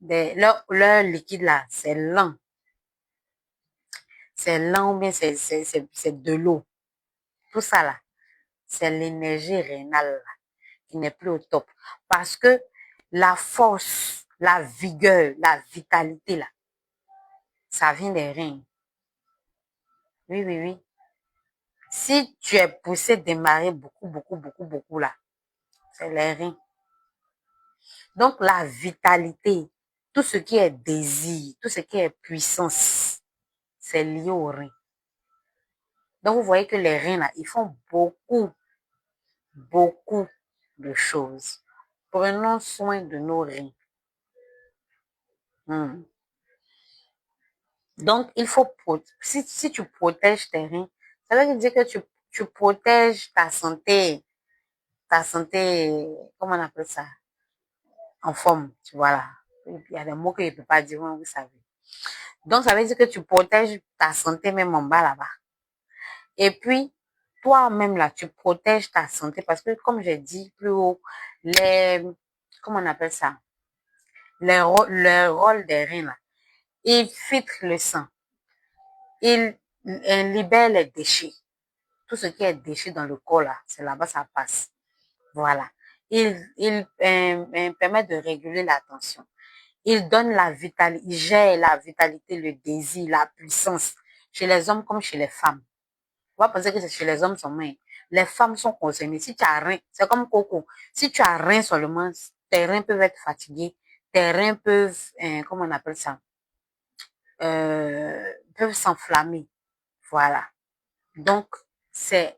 Leur liquide là, c'est lent. C'est lent ou bien c'est de l'eau. Tout ça là, c'est l'énergie rénale là, qui n'est plus au top. Parce que la force, la vigueur, la vitalité là, ça vient des reins. Oui. Si tu es poussé démarrer beaucoup là, c'est les reins. Donc, la vitalité, tout ce qui est désir, tout ce qui est puissance, c'est lié aux reins. Donc, vous voyez que les reins, là, ils font beaucoup de choses. Prenons soin de nos reins. Donc, il faut, si tu protèges tes reins, ça veut dire que tu protèges ta santé, comment on appelle ça? En forme, tu vois là. Il y a des mots que je ne peux pas dire, vous savez. Donc, ça veut dire que tu protèges ta santé même en bas là-bas. Et puis, toi-même là, tu protèges ta santé parce que, comme j'ai dit plus haut, comment on appelle ça? Le rôle des reins là, ils filtrent le sang. Ils libèrent les déchets. Tout ce qui est déchets dans le corps là, c'est là-bas ça passe. Voilà. Ils permettent de réguler la tension. Ils donnent la vitalité, ils gèrent la vitalité, le désir, la puissance, chez les hommes comme chez les femmes. On va penser que c'est chez les hommes seulement. Les femmes sont concernées. Si tu as rien, c'est comme Coco. Si tu as rien seulement, tes reins peuvent être fatigués, tes reins peuvent, comment on appelle ça, peuvent s'enflammer. Voilà. Donc, c'est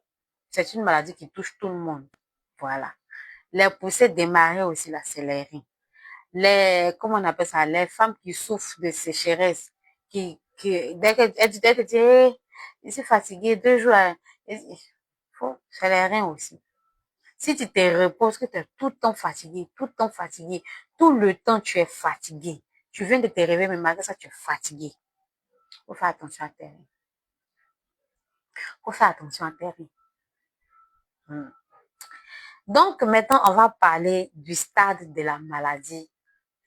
une maladie qui touche tout le monde. Voilà. Les poussées démarrer aussi, là, c'est les reins. Comment on appelle ça, les femmes qui souffrent de sécheresse, dès qu'elles te disent, hey, je suis fatiguée, 2 jours, c'est les reins aussi. Si tu te reposes, que tu es tout le temps fatigué, tout le temps tu es fatigué, tu viens de te réveiller, mais malgré ça, tu es fatigué. Faut faire attention à tes reins. Faut faire attention à tes reins. Donc, maintenant, on va parler du stade de la maladie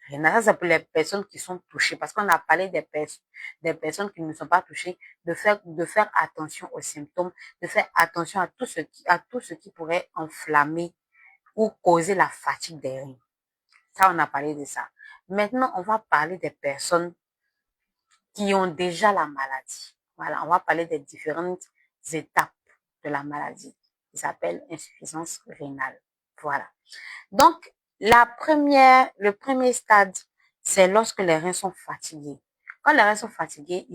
rénale. Ça, c'est pour les personnes qui sont touchées, parce qu'on a parlé des personnes qui ne sont pas touchées, de faire attention aux symptômes, de faire attention à tout ce qui pourrait enflammer ou causer la fatigue des reins. Ça, on a parlé de ça. Maintenant, on va parler des personnes qui ont déjà la maladie. Voilà, on va parler des différentes étapes de la maladie. Ils s'appellent insuffisance rénale. Voilà. Donc, le premier stade, c'est lorsque les reins sont fatigués. Quand les reins sont fatigués,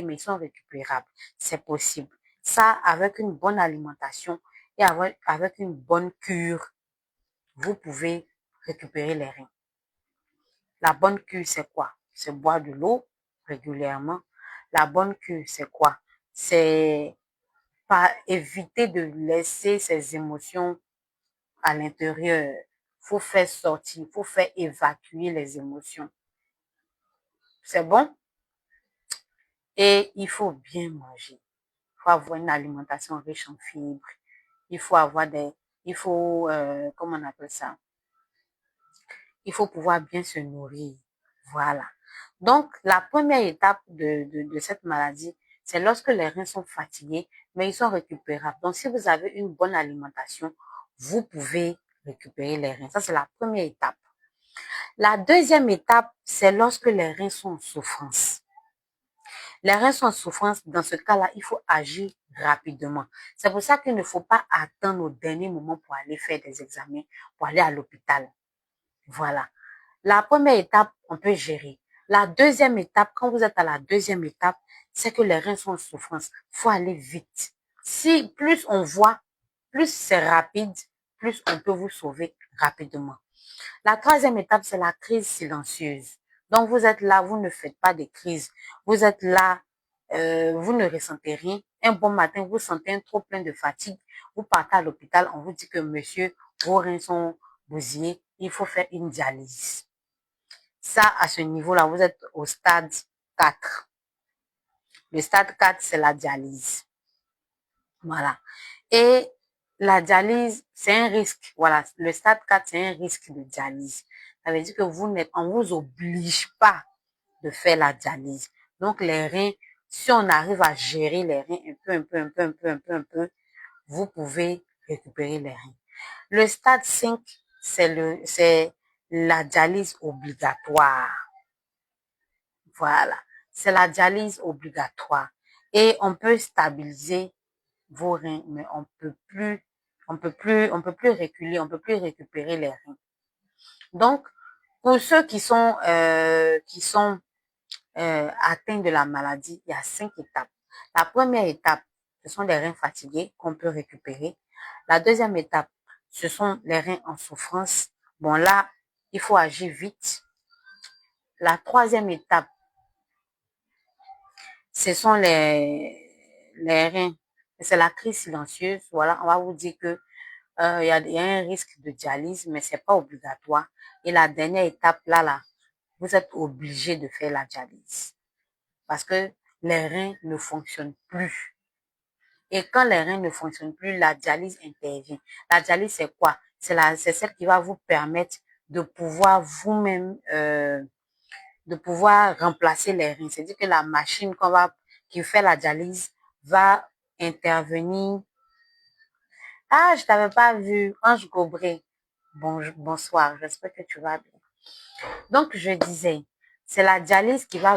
mais ils sont récupérables. C'est possible. Ça, avec une bonne alimentation et avec une bonne cure, vous pouvez récupérer les reins. La bonne cure, c'est quoi? C'est boire de l'eau régulièrement. La bonne cure, c'est quoi? C'est pas éviter de laisser ses émotions à l'intérieur. Faut faire sortir, faut faire évacuer les émotions. C'est bon? Et il faut bien manger. Il faut avoir une alimentation riche en fibres. Il faut avoir comment on appelle ça? Il faut pouvoir bien se nourrir. Voilà. Donc, la première étape de cette maladie, c'est lorsque les reins sont fatigués, mais ils sont récupérables. Donc, si vous avez une bonne alimentation, vous pouvez récupérer les reins. Ça, c'est la première étape. La deuxième étape, c'est lorsque les reins sont en souffrance. Les reins sont en souffrance. Dans ce cas-là, il faut agir rapidement. C'est pour ça qu'il ne faut pas attendre au dernier moment pour aller faire des examens, pour aller à l'hôpital. Voilà. La première étape, on peut gérer. La deuxième étape, quand vous êtes à la deuxième étape, c'est que les reins sont en souffrance. Il faut aller vite. Si plus on voit, plus c'est rapide, plus on peut vous sauver rapidement. La troisième étape, c'est la crise silencieuse. Donc, vous êtes là, vous ne faites pas de crise. Vous êtes là, vous ne ressentez rien. Un bon matin, vous sentez un trop plein de fatigue. Vous partez à l'hôpital, on vous dit que monsieur, vos reins sont bousillés. Il faut faire une dialyse. Ça, à ce niveau-là, vous êtes au stade 4. Le stade 4, c'est la dialyse. Voilà. Et la dialyse, c'est un risque. Voilà. Le stade 4, c'est un risque de dialyse. Ça veut dire que on vous oblige pas de faire la dialyse. Donc, les reins, si on arrive à gérer les reins un peu, vous pouvez récupérer les reins. Le stade 5, c'est la dialyse obligatoire. Voilà. C'est la dialyse obligatoire. Et on peut stabiliser vos reins, mais on peut plus reculer, on peut plus récupérer les reins. Donc, pour ceux qui sont atteints de la maladie, il y a 5 étapes. La première étape, ce sont les reins fatigués qu'on peut récupérer. La deuxième étape, ce sont les reins en souffrance. Bon, là, il faut agir vite. La troisième étape, ce sont les reins. C'est la crise silencieuse. Voilà, on va vous dire que il y a un risque de dialyse, mais c'est pas obligatoire. Et la dernière étape, là, vous êtes obligé de faire la dialyse. Parce que les reins ne fonctionnent plus. Et quand les reins ne fonctionnent plus, la dialyse intervient. La dialyse, c'est quoi? C'est celle qui va vous permettre de pouvoir vous-même, de pouvoir remplacer les reins. C'est-à-dire que la machine qui fait la dialyse va intervenir. Ah, je t'avais pas vu. Ange Gobré. Bonsoir. J'espère que tu vas bien. Donc, je disais, c'est la dialyse qui va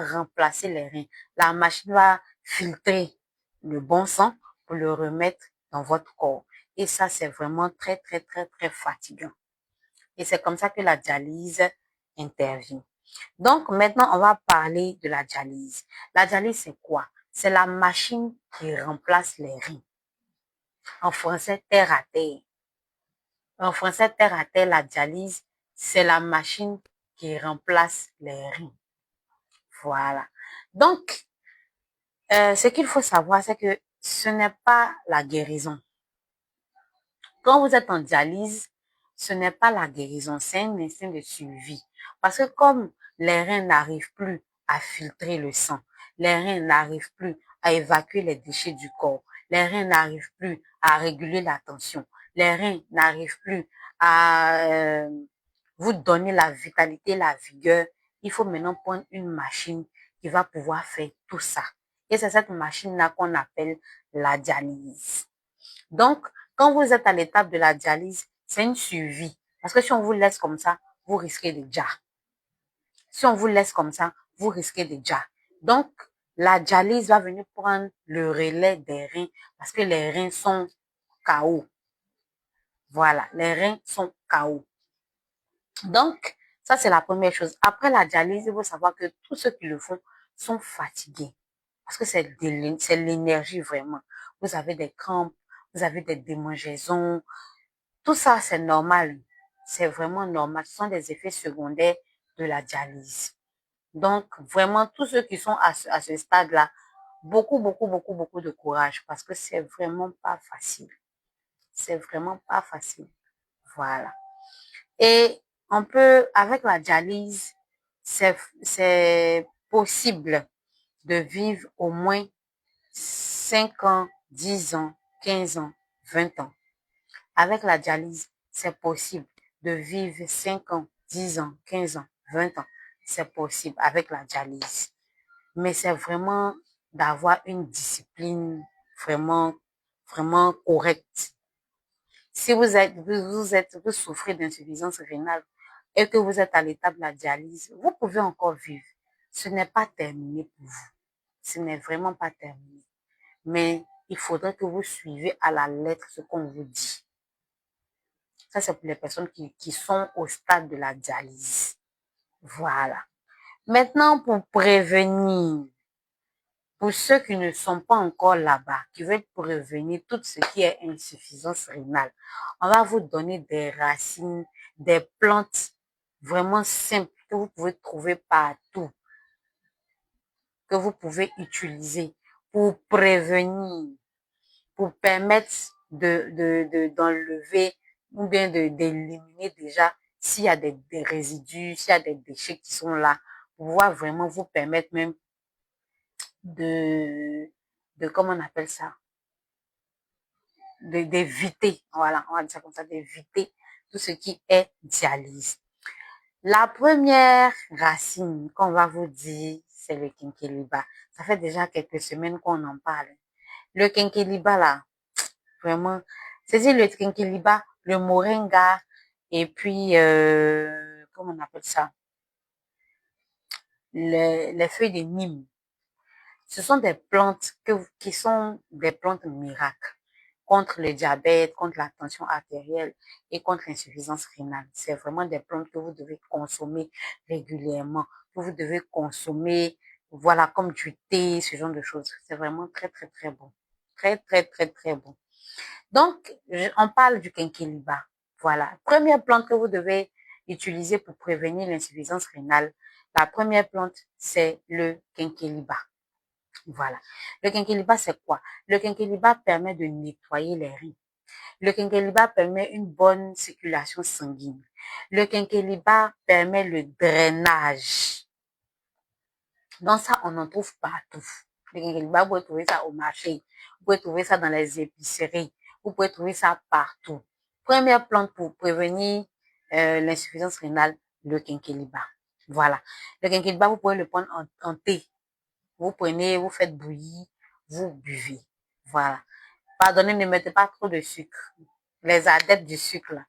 remplacer les reins. La machine va filtrer le bon sang pour le remettre dans votre corps. Et ça, c'est vraiment très, très, très, très fatigant. Et c'est comme ça que la dialyse intervient. Donc, maintenant, on va parler de la dialyse. La dialyse, c'est quoi? C'est la machine qui remplace les reins. En français, terre à terre. En français, terre à terre, la dialyse, c'est la machine qui remplace les reins. Voilà. Donc, ce qu'il faut savoir, c'est que ce n'est pas la guérison. Quand vous êtes en dialyse, ce n'est pas la guérison, c'est un instinct de survie. Parce que comme les reins n'arrivent plus à filtrer le sang, les reins n'arrivent plus à évacuer les déchets du corps, les reins n'arrivent plus à réguler la tension, les reins n'arrivent plus à vous donner la vitalité, la vigueur, il faut maintenant prendre une machine qui va pouvoir faire tout ça. Et c'est cette machine-là qu'on appelle la dialyse. Donc, quand vous êtes à l'étape de la dialyse, c'est une survie. Parce que si on vous laisse comme ça, vous risquez déjà. Si on vous laisse comme ça, vous risquez déjà. Donc, la dialyse va venir prendre le relais des reins parce que les reins sont KO. Voilà, les reins sont KO. Donc, ça, c'est la première chose. Après la dialyse, il faut savoir que tous ceux qui le font sont fatigués. Parce que c'est l'énergie vraiment. Vous avez des crampes, vous avez des démangeaisons. Tout ça, c'est normal. C'est vraiment normal. Ce sont des effets secondaires de la dialyse. Donc, vraiment, tous ceux qui sont à ce stade-là, beaucoup de courage parce que c'est vraiment pas facile. C'est vraiment pas facile. Voilà. Et on peut, avec la dialyse, c'est possible de vivre au moins 5 ans, 10 ans, 15 ans, 20 ans. Avec la dialyse, c'est possible de vivre 5 ans, 10 ans, 15 ans, 20 ans. C'est possible avec la dialyse. Mais c'est vraiment d'avoir une discipline vraiment, vraiment correcte. Si vous souffrez d'insuffisance rénale et que vous êtes à l'étape de la dialyse, vous pouvez encore vivre. Ce n'est pas terminé pour vous. Ce n'est vraiment pas terminé. Mais il faudrait que vous suivez à la lettre ce qu'on vous dit. Ça, c'est pour les personnes qui sont au stade de la dialyse. Voilà. Maintenant, pour prévenir, pour ceux qui ne sont pas encore là-bas, qui veulent prévenir tout ce qui est insuffisance rénale, on va vous donner des racines, des plantes vraiment simples que vous pouvez trouver partout, que vous pouvez utiliser pour prévenir, pour permettre d'enlever ou bien d'éliminer déjà s'il y a des résidus, s'il y a des déchets qui sont là, pour pouvoir vraiment vous permettre même comment on appelle ça, d'éviter, voilà, on va dire ça comme ça, d'éviter tout ce qui est dialyse. La première racine qu'on va vous dire, c'est le quinqueliba. Ça fait déjà quelques semaines qu'on en parle. Le quinqueliba, là, vraiment, c'est-à-dire le quinqueliba, le moringa, et puis, comment on appelle ça, les feuilles de Nîmes. Ce sont des plantes qui sont des plantes miracles contre le diabète, contre la tension artérielle et contre l'insuffisance rénale. C'est vraiment des plantes que vous devez consommer régulièrement, que vous devez consommer, voilà, comme du thé, ce genre de choses. C'est vraiment très bon. Très bon. Donc, on parle du quinqueliba. Voilà. Première plante que vous devez utiliser pour prévenir l'insuffisance rénale. La première plante, c'est le quinqueliba. Voilà. Le quinqueliba, c'est quoi? Le quinqueliba permet de nettoyer les reins. Le quinqueliba permet une bonne circulation sanguine. Le quinqueliba permet le drainage. Donc ça, on en trouve partout. Le quinqueliba, vous pouvez trouver ça au marché. Vous pouvez trouver ça dans les épiceries. Vous pouvez trouver ça partout. Première plante pour prévenir l'insuffisance rénale, le quinqueliba. Voilà. Le quinqueliba, vous pouvez le prendre en thé. Vous prenez, vous faites bouillir, vous buvez. Voilà. Pardonnez, ne mettez pas trop de sucre. Les adeptes du sucre, là.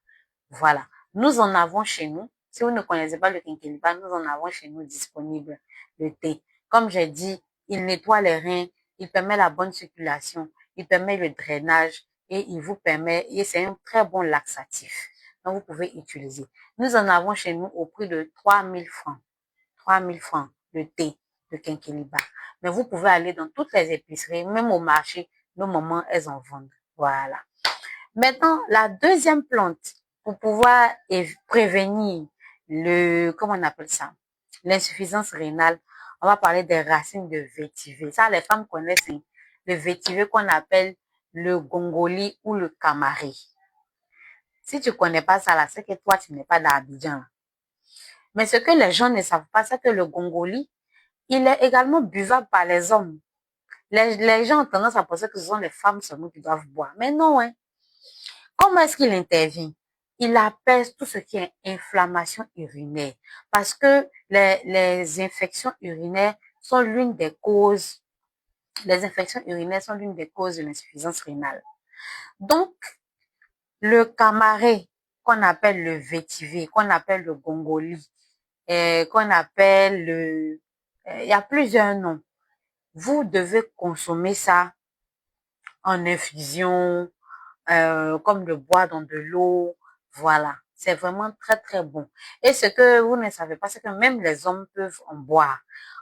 Voilà. Nous en avons chez nous. Si vous ne connaissez pas le quinqueliba, nous en avons chez nous disponible le thé. Comme j'ai dit, il nettoie les reins, il permet la bonne circulation, il permet le drainage et il vous permet, et c'est un très bon laxatif. Donc, vous pouvez utiliser. Nous en avons chez nous au prix de 3000 francs. 3000 francs, le thé de quinqueliba. Mais vous pouvez aller dans toutes les épiceries, même au marché, nos mamans, elles en vendent. Voilà. Maintenant, la deuxième plante pour pouvoir prévenir comment on appelle ça, l'insuffisance rénale, on va parler des racines de vétiver. Ça, les femmes connaissent le vétiver qu'on appelle le gongoli ou le camaré. Si tu connais pas ça là, c'est que toi, tu n'es pas d'Abidjan. Mais ce que les gens ne savent pas, c'est que le gongoli, il est également buvable par les hommes. Les gens ont tendance à penser que ce sont les femmes seulement qui doivent boire. Mais non, hein. Comment est-ce qu'il intervient? Il apaise tout ce qui est inflammation urinaire. Parce que les infections urinaires sont l'une des causes, les infections urinaires sont l'une des causes de l'insuffisance rénale. Donc, le camaré qu'on appelle le vétiver, qu'on appelle le gongoli, qu'on appelle il y a plusieurs noms. Vous devez consommer ça en infusion, comme le boire dans de l'eau. Voilà. C'est vraiment très, très bon. Et ce que vous ne savez pas, c'est que même les hommes peuvent en boire.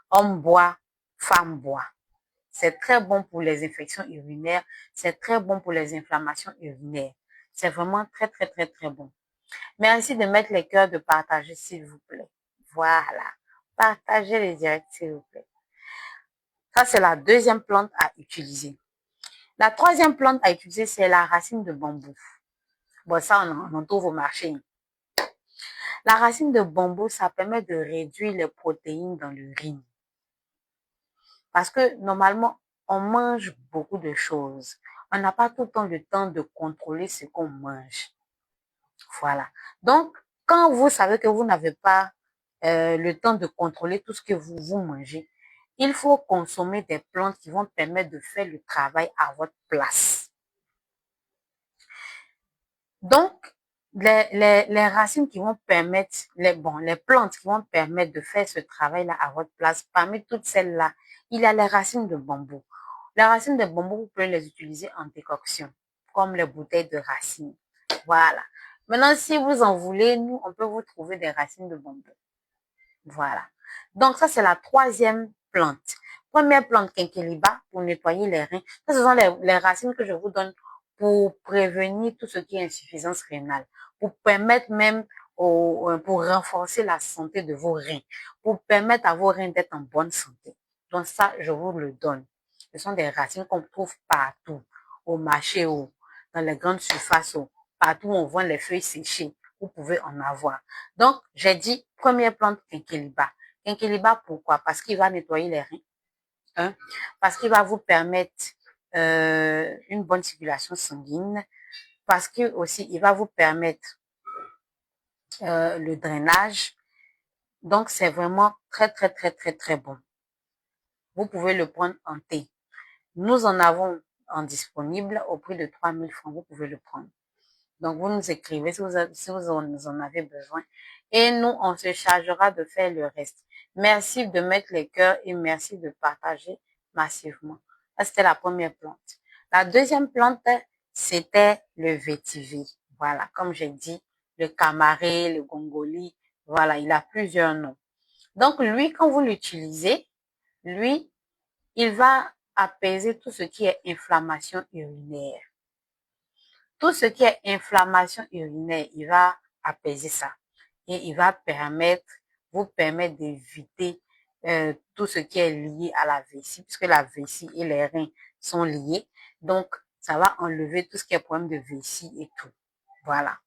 Hommes boivent, femmes boivent. C'est très bon pour les infections urinaires. C'est très bon pour les inflammations urinaires. C'est vraiment très, très, très, très bon. Merci de mettre les cœurs, de partager, s'il vous plaît. Voilà. Partagez les directs, s'il vous plaît. Ça, c'est la deuxième plante à utiliser. La troisième plante à utiliser, c'est la racine de bambou. Bon, ça, on en trouve au marché. La racine de bambou, ça permet de réduire les protéines dans l'urine. Parce que normalement, on mange beaucoup de choses. On n'a pas tout le temps de contrôler ce qu'on mange. Voilà. Donc, quand vous savez que vous n'avez pas le temps de contrôler tout ce que vous mangez, il faut consommer des plantes qui vont permettre de faire le travail à votre place. Donc, les racines qui vont permettre, les plantes qui vont permettre de faire ce travail-là à votre place, parmi toutes celles-là, il y a les racines de bambou. Les racines de bambou, vous pouvez les utiliser en décoction, comme les bouteilles de racines. Voilà. Maintenant, si vous en voulez, nous, on peut vous trouver des racines de bambou. Voilà. Donc, ça, c'est la troisième plante. Première plante, quinqueliba, pour nettoyer les reins. Ça, ce sont les racines que je vous donne pour prévenir tout ce qui est insuffisance rénale, pour permettre même pour renforcer la santé de vos reins, pour permettre à vos reins d'être en bonne santé. Donc, ça, je vous le donne. Ce sont des racines qu'on trouve partout, au marché, dans les grandes surfaces, partout où on vend les feuilles séchées. Vous pouvez en avoir. Donc, j'ai dit, première plante, quinqueliba. Quinqueliba, pourquoi? Parce qu'il va nettoyer les reins. Hein? Parce qu'il va vous permettre une bonne circulation sanguine. Parce que aussi, il va vous permettre le drainage. Donc, c'est vraiment très, très, très, très, très bon. Vous pouvez le prendre en thé. Nous en avons en disponible au prix de 3000 francs. Vous pouvez le prendre. Donc, vous nous écrivez si vous en avez besoin. Et nous, on se chargera de faire le reste. Merci de mettre les cœurs et merci de partager massivement. Ça, c'était la première plante. La deuxième plante, c'était le vétiver. Voilà, comme j'ai dit, le camaré, le gongoli. Voilà, il a plusieurs noms. Donc, lui, quand vous l'utilisez, lui, il va apaiser tout ce qui est inflammation urinaire. Tout ce qui est inflammation urinaire, il va apaiser ça. Et il va vous permettre d'éviter tout ce qui est lié à la vessie, puisque la vessie et les reins sont liés. Donc, ça va enlever tout ce qui est problème de vessie et tout. Voilà.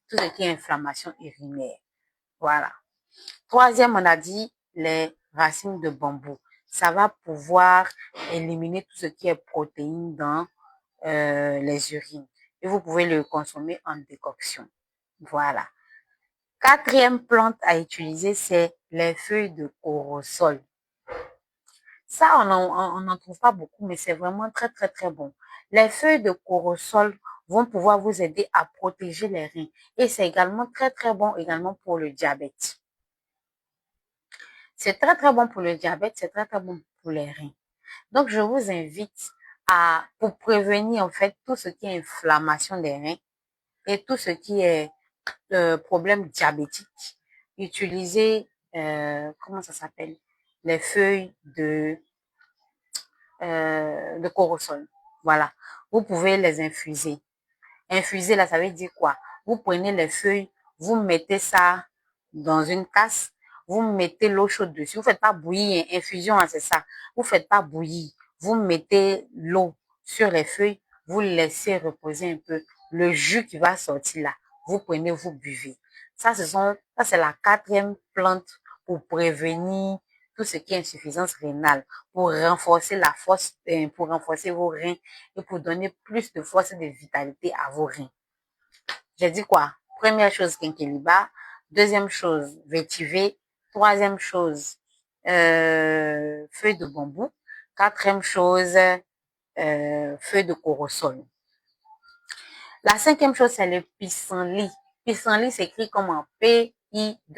Tout ce qui est inflammation urinaire. Voilà. Troisième, on a dit les racines de bambou. Ça va pouvoir éliminer tout ce qui est protéines dans les urines. Et vous pouvez le consommer en décoction. Voilà. Quatrième plante à utiliser, c'est les feuilles de corosol. Ça, on n'en trouve pas beaucoup, mais c'est vraiment très, très, très bon. Les feuilles de corosol vont pouvoir vous aider à protéger les reins. Et c'est également très, très bon également pour le diabète. C'est très, très bon pour le diabète, c'est très, très bon pour les reins. Donc, je vous invite pour prévenir, en fait, tout ce qui est inflammation des reins et tout ce qui est problème diabétique, utilisez, comment ça s'appelle? Les feuilles de corosol. Voilà. Vous pouvez les infuser. Infuser, là, ça veut dire quoi? Vous prenez les feuilles, vous mettez ça dans une casse, vous mettez l'eau chaude dessus. Vous faites pas bouillir, infusion, c'est ça. Vous faites pas bouillir. Vous mettez l'eau sur les feuilles, vous laissez reposer un peu. Le jus qui va sortir là, vous prenez, vous buvez. Ça, c'est la quatrième plante pour prévenir tout ce qui est insuffisance rénale, pour renforcer la force, pour renforcer vos reins et pour donner plus de force et de vitalité à vos reins. J'ai dit quoi? Première chose, quinqueliba. Deuxième chose, vétiver. Troisième chose, feuille de bambou. Quatrième chose, feuille de corosol. La cinquième chose, c'est le pissenlit. Pissenlit s'écrit comme en P-I-2-S-E-N-L-I-T.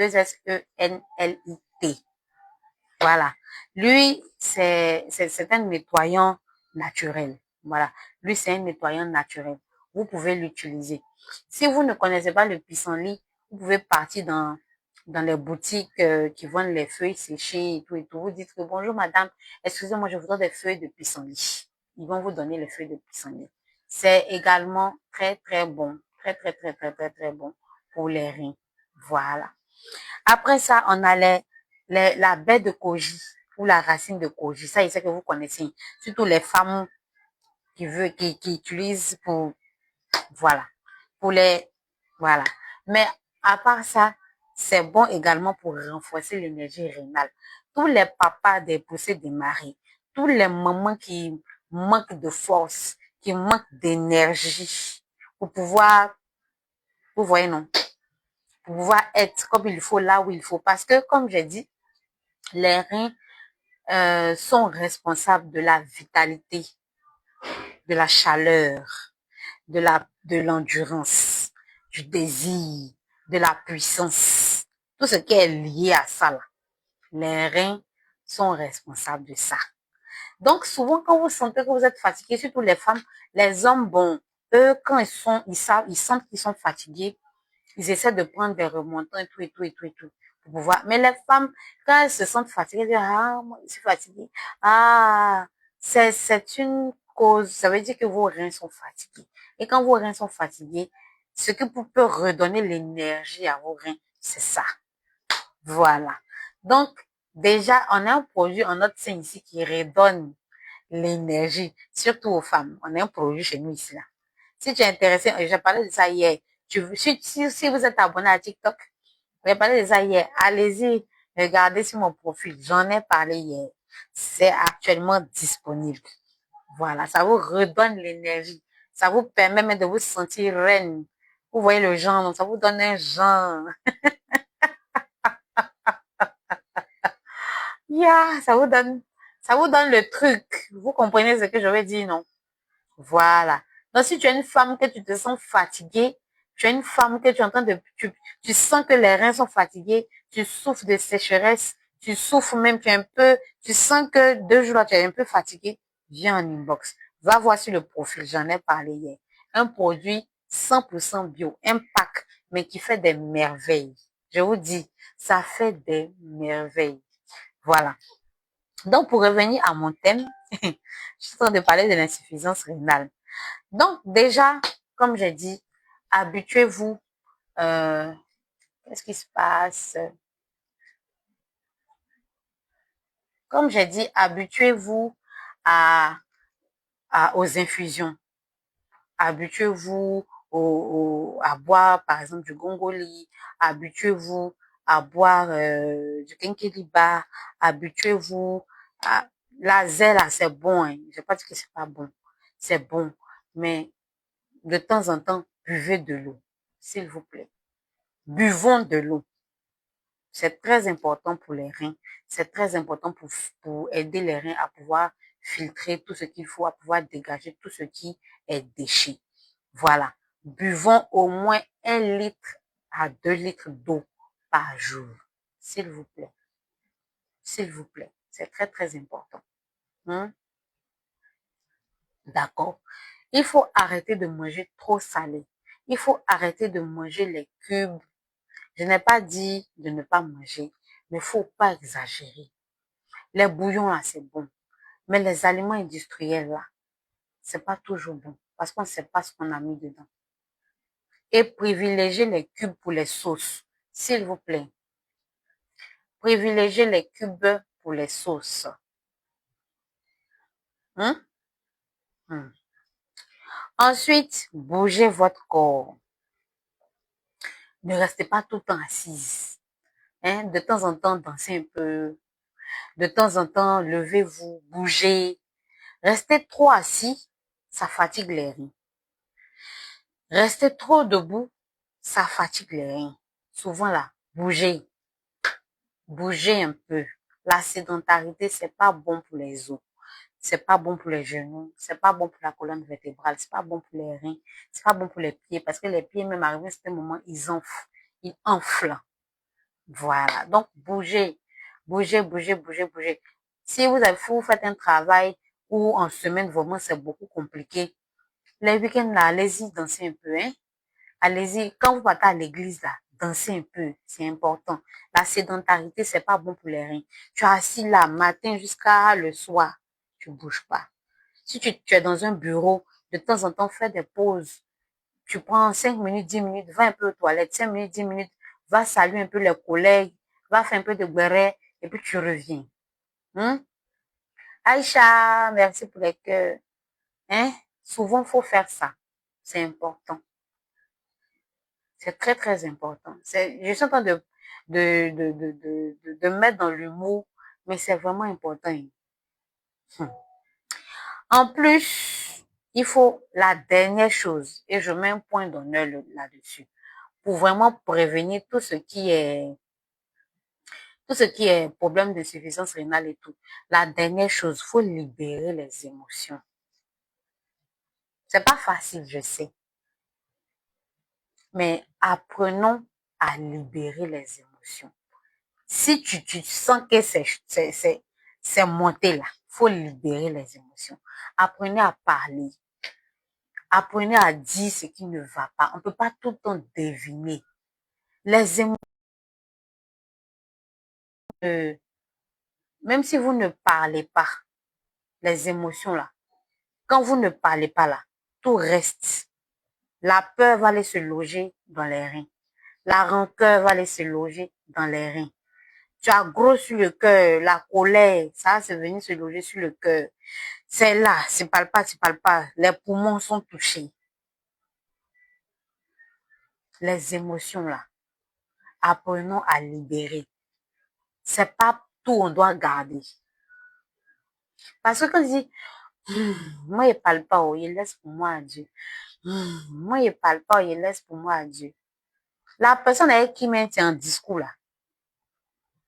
Voilà. Lui, c'est un nettoyant naturel. Voilà. Lui, c'est un nettoyant naturel. Vous pouvez l'utiliser. Si vous ne connaissez pas le pissenlit, vous pouvez partir dans les boutiques qui vendent les feuilles séchées et tout et tout. Vous dites que bonjour madame, excusez-moi, je voudrais des feuilles de pissenlit. Ils vont vous donner les feuilles de pissenlit. C'est également très, très bon. Très, très, très, très, très, très bon pour les reins. Voilà. Après ça, on a la baie de koji ou la racine de koji. Ça, je sais que vous connaissez. Surtout les femmes qui utilisent pour, voilà, pour les, voilà. Mais à part ça, c'est bon également pour renforcer l'énergie rénale. Tous les papas des poussées des maris, tous les mamans qui manquent de force, qui manquent d'énergie pour pouvoir, vous voyez, non, pour pouvoir être comme il faut là où il faut. Parce que, comme j'ai dit, les reins sont responsables de la vitalité, de la chaleur, de l'endurance, du désir, de la puissance. Tout ce qui est lié à ça, là. Les reins sont responsables de ça. Donc, souvent, quand vous sentez que vous êtes fatigué, surtout les femmes, les hommes, bon, eux, quand ils sentent qu'ils sont fatigués, ils essaient de prendre des remontants et tout, et tout, et tout, et tout, pour pouvoir. Mais les femmes, quand elles se sentent fatiguées, elles disent, ah, moi, je suis fatiguée. Ah, c'est une cause. Ça veut dire que vos reins sont fatigués. Et quand vos reins sont fatigués, ce qui peut redonner l'énergie à vos reins, c'est ça. Voilà. Donc, déjà, on a un produit en notre sein ici qui redonne l'énergie, surtout aux femmes. On a un produit chez nous ici, là. Si tu es intéressé, j'ai parlé de ça hier. Si vous êtes abonné à TikTok, j'ai parlé de ça hier. Allez-y, regardez sur mon profil. J'en ai parlé hier. C'est actuellement disponible. Voilà, ça vous redonne l'énergie. Ça vous permet même de vous sentir reine. Vous voyez le genre, donc ça vous donne un genre. Yeah, ça vous donne le truc. Vous comprenez ce que je veux dire, non? Voilà. Donc, si tu es une femme que tu te sens fatiguée, tu es une femme que tu es en train de, tu sens que les reins sont fatigués, tu souffres de sécheresse, tu souffres même, tu es un peu, tu sens que 2 jours là, tu es un peu fatigué, viens en inbox. Va voir sur le profil, j'en ai parlé hier. Un produit 100% bio, un pack, mais qui fait des merveilles. Je vous dis, ça fait des merveilles. Voilà. Donc, pour revenir à mon thème, je suis en train de parler de l'insuffisance rénale. Donc, déjà, comme j'ai dit, habituez-vous. Qu'est-ce qui se passe? Comme j'ai dit, habituez-vous à, aux infusions. Habituez-vous à boire, par exemple, du gongoli. Habituez-vous à boire du kenkeliba. Habituez-vous à... La zèle, là, c'est bon. Hein. Je ne vais pas dire que c'est pas bon. C'est bon. Mais de temps en temps, buvez de l'eau, s'il vous plaît. Buvons de l'eau. C'est très important pour les reins. C'est très important pour aider les reins à pouvoir filtrer tout ce qu'il faut, à pouvoir dégager tout ce qui est déchet. Voilà. Buvons au moins 1 litre à 2 litres d'eau par jour. S'il vous plaît. S'il vous plaît. C'est très, très important. Hein? D'accord. Il faut arrêter de manger trop salé. Il faut arrêter de manger les cubes. Je n'ai pas dit de ne pas manger, mais il faut pas exagérer. Les bouillons, là, c'est bon. Mais les aliments industriels, là, c'est pas toujours bon. Parce qu'on ne sait pas ce qu'on a mis dedans. Et privilégiez les cubes pour les sauces. S'il vous plaît. Privilégiez les cubes pour les sauces. Hein? Ensuite, bougez votre corps. Ne restez pas tout le temps assise. Hein? De temps en temps, dansez un peu. De temps en temps, levez-vous, bougez. Restez trop assis, ça fatigue les reins. Restez trop debout, ça fatigue les reins. Souvent là, bougez. Bougez un peu. La sédentarité, c'est pas bon pour les os. c'est pas bon pour les genoux, c'est pas bon pour la colonne vertébrale, c'est pas bon pour les reins, c'est pas bon pour les pieds, parce que les pieds, même arrivé à un certain moment, ils enflent. Voilà. Donc, bougez, bougez, bougez, bougez, bougez. Si vous faites un travail où en semaine, vraiment, c'est beaucoup compliqué, les week-ends, là, allez-y, dansez un peu, hein. Allez-y, quand vous partez à l'église, là, dansez un peu, c'est important. La sédentarité, c'est pas bon pour les reins. Tu es assis là, matin jusqu'à le soir, tu bouges pas. Si tu es dans un bureau, de temps en temps, fais des pauses. Tu prends 5 minutes, 10 minutes, va un peu aux toilettes, 5 minutes, 10 minutes, va saluer un peu les collègues, va faire un peu de béret, et puis tu reviens. Hein? Aïcha, merci pour les cœurs. Hein? Souvent, faut faire ça. C'est important. C'est très, très important. Je suis en train de mettre dans l'humour, mais c'est vraiment important. Hum. En plus, il faut la dernière chose, et je mets un point d'honneur là-dessus, pour vraiment prévenir tout ce qui est problème de suffisance rénale et tout. La dernière chose, faut libérer les émotions. C'est pas facile, je sais, mais apprenons à libérer les émotions. Si tu sens que c'est monté là, faut libérer les émotions. Apprenez à parler. Apprenez à dire ce qui ne va pas. On ne peut pas tout le temps deviner. Les émotions, même si vous ne parlez pas, les émotions là, quand vous ne parlez pas là, tout reste. La peur va aller se loger dans les reins. La rancœur va aller se loger dans les reins. Tu as gros sur le cœur, la colère, ça va se venir se loger sur le cœur. C'est là, c'est palpable, c'est palpable. Les poumons sont touchés. Les émotions là, apprenons à libérer. C'est pas tout on doit garder. Parce que quand je dis, moi il parle pas, oh, il laisse pour moi à Dieu. Moi il parle pas, il laisse pour moi à Dieu. La personne avec qui maintient un discours là,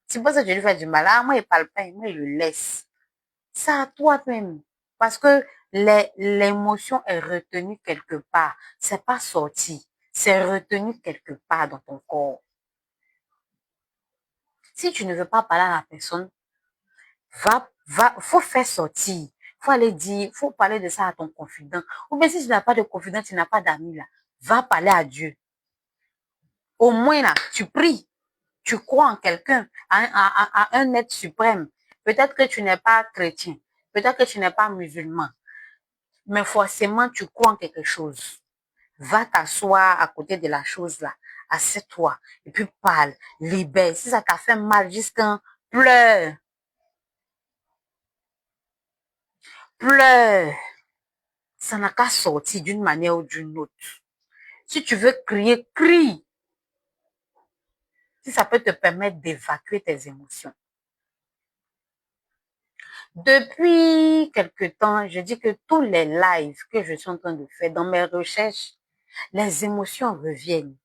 c'est pas ça que je lui fais du mal. Ah, moi il parle pas, moi il le laisse. C'est à toi-même. Parce que l'émotion est retenue quelque part. C'est pas sorti. C'est retenu quelque part dans ton corps. Si tu ne veux pas parler à la personne, faut faire sortir. Faut aller dire, faut parler de ça à ton confident. Ou bien si tu n'as pas de confident, tu n'as pas d'amis là, va parler à Dieu. Au moins là, tu pries. Tu crois en quelqu'un, à un être suprême. Peut-être que tu n'es pas chrétien. Peut-être que tu n'es pas musulman. Mais forcément, tu crois en quelque chose. Va t'asseoir à côté de la chose là. Assieds-toi. Et puis parle. Libère. Si ça t'a fait mal jusqu'à pleure. Pleure. Ça n'a qu'à sortir d'une manière ou d'une autre. Si tu veux crier, crie. Si ça peut te permettre d'évacuer tes émotions. Depuis quelque temps, je dis que tous les lives que je suis en train de faire dans mes recherches, les émotions reviennent.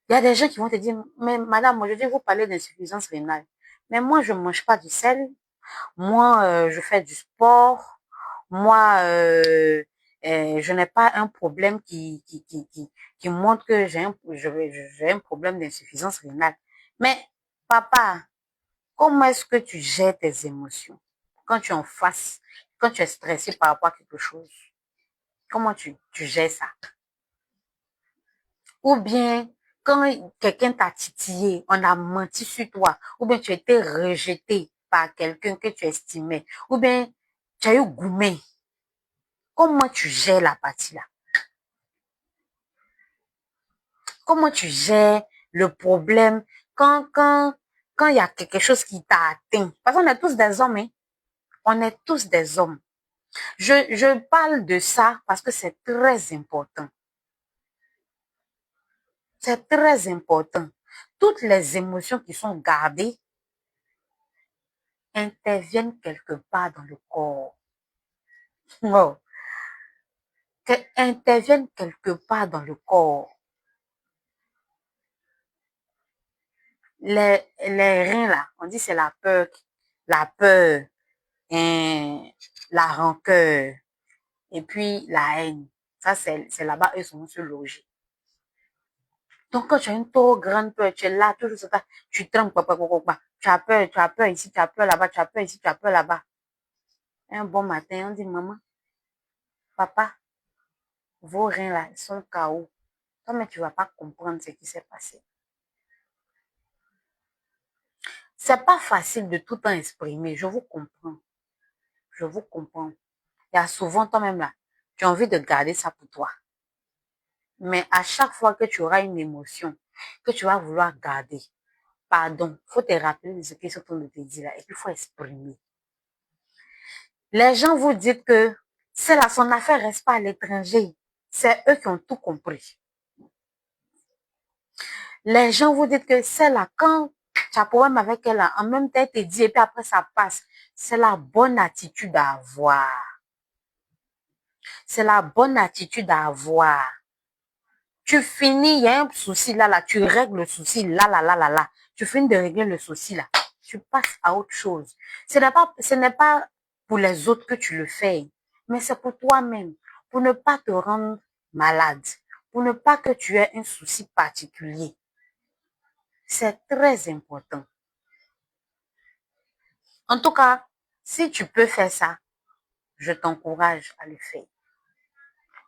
Il y a des gens qui vont te dire, mais madame, aujourd'hui, vous parlez d'insuffisance rénale. Mais moi, je ne mange pas du sel. Moi, je fais du sport. Moi, je n'ai pas un problème qui montre que j'ai un problème d'insuffisance rénale. Mais, papa, comment est-ce que tu gères tes émotions quand tu es en face, quand tu es stressé par rapport à quelque chose? Comment tu gères ça? Ou bien, quand quelqu'un t'a titillé, on a menti sur toi, ou bien tu as été rejeté par quelqu'un que tu estimais, ou bien tu as eu goumé. Comment tu gères la partie là? Comment tu gères le problème quand il y a quelque chose qui t'a atteint? Parce qu'on est tous des hommes, hein? On est tous des hommes. Je parle de ça parce que c'est très important. C'est très important. Toutes les émotions qui sont gardées interviennent quelque part dans le corps. Oh. Interviennent quelque part dans le corps. Les reins là, on dit c'est la peur. La peur. la rancœur et puis la haine. Ça, c'est là-bas, eux sont se loger. Donc, quand tu as une trop grande peur, tu es là, toujours ça, tu trembles, tu as peur ici, tu as peur là-bas, tu as peur ici, tu as peur là-bas. Un bon matin, on dit, maman, papa, vos reins là, ils sont KO. Toi, mais tu vas pas comprendre ce qui s'est passé. C'est pas facile de tout le temps exprimer, je vous comprends. Je vous comprends. Il y a souvent toi-même là, tu as envie de garder ça pour toi. Mais à chaque fois que tu auras une émotion que tu vas vouloir garder, pardon, faut te rappeler de ce qu'ils sont en train de te dire là, et puis il faut exprimer. Les gens vous disent que c'est là, son affaire reste pas à l'étranger. C'est eux qui ont tout compris. Les gens vous disent que c'est là, quand tu as problème avec elle, là, en même temps, elle te dit, et puis après ça passe. C'est la bonne attitude à avoir. C'est la bonne attitude à avoir. Tu finis, il y a un souci là, tu règles le souci là. Tu finis de régler le souci là. Tu passes à autre chose. Ce n'est pas pour les autres que tu le fais, mais c'est pour toi-même. Pour ne pas te rendre malade. Pour ne pas que tu aies un souci particulier. C'est très important. En tout cas, si tu peux faire ça, je t'encourage à le faire.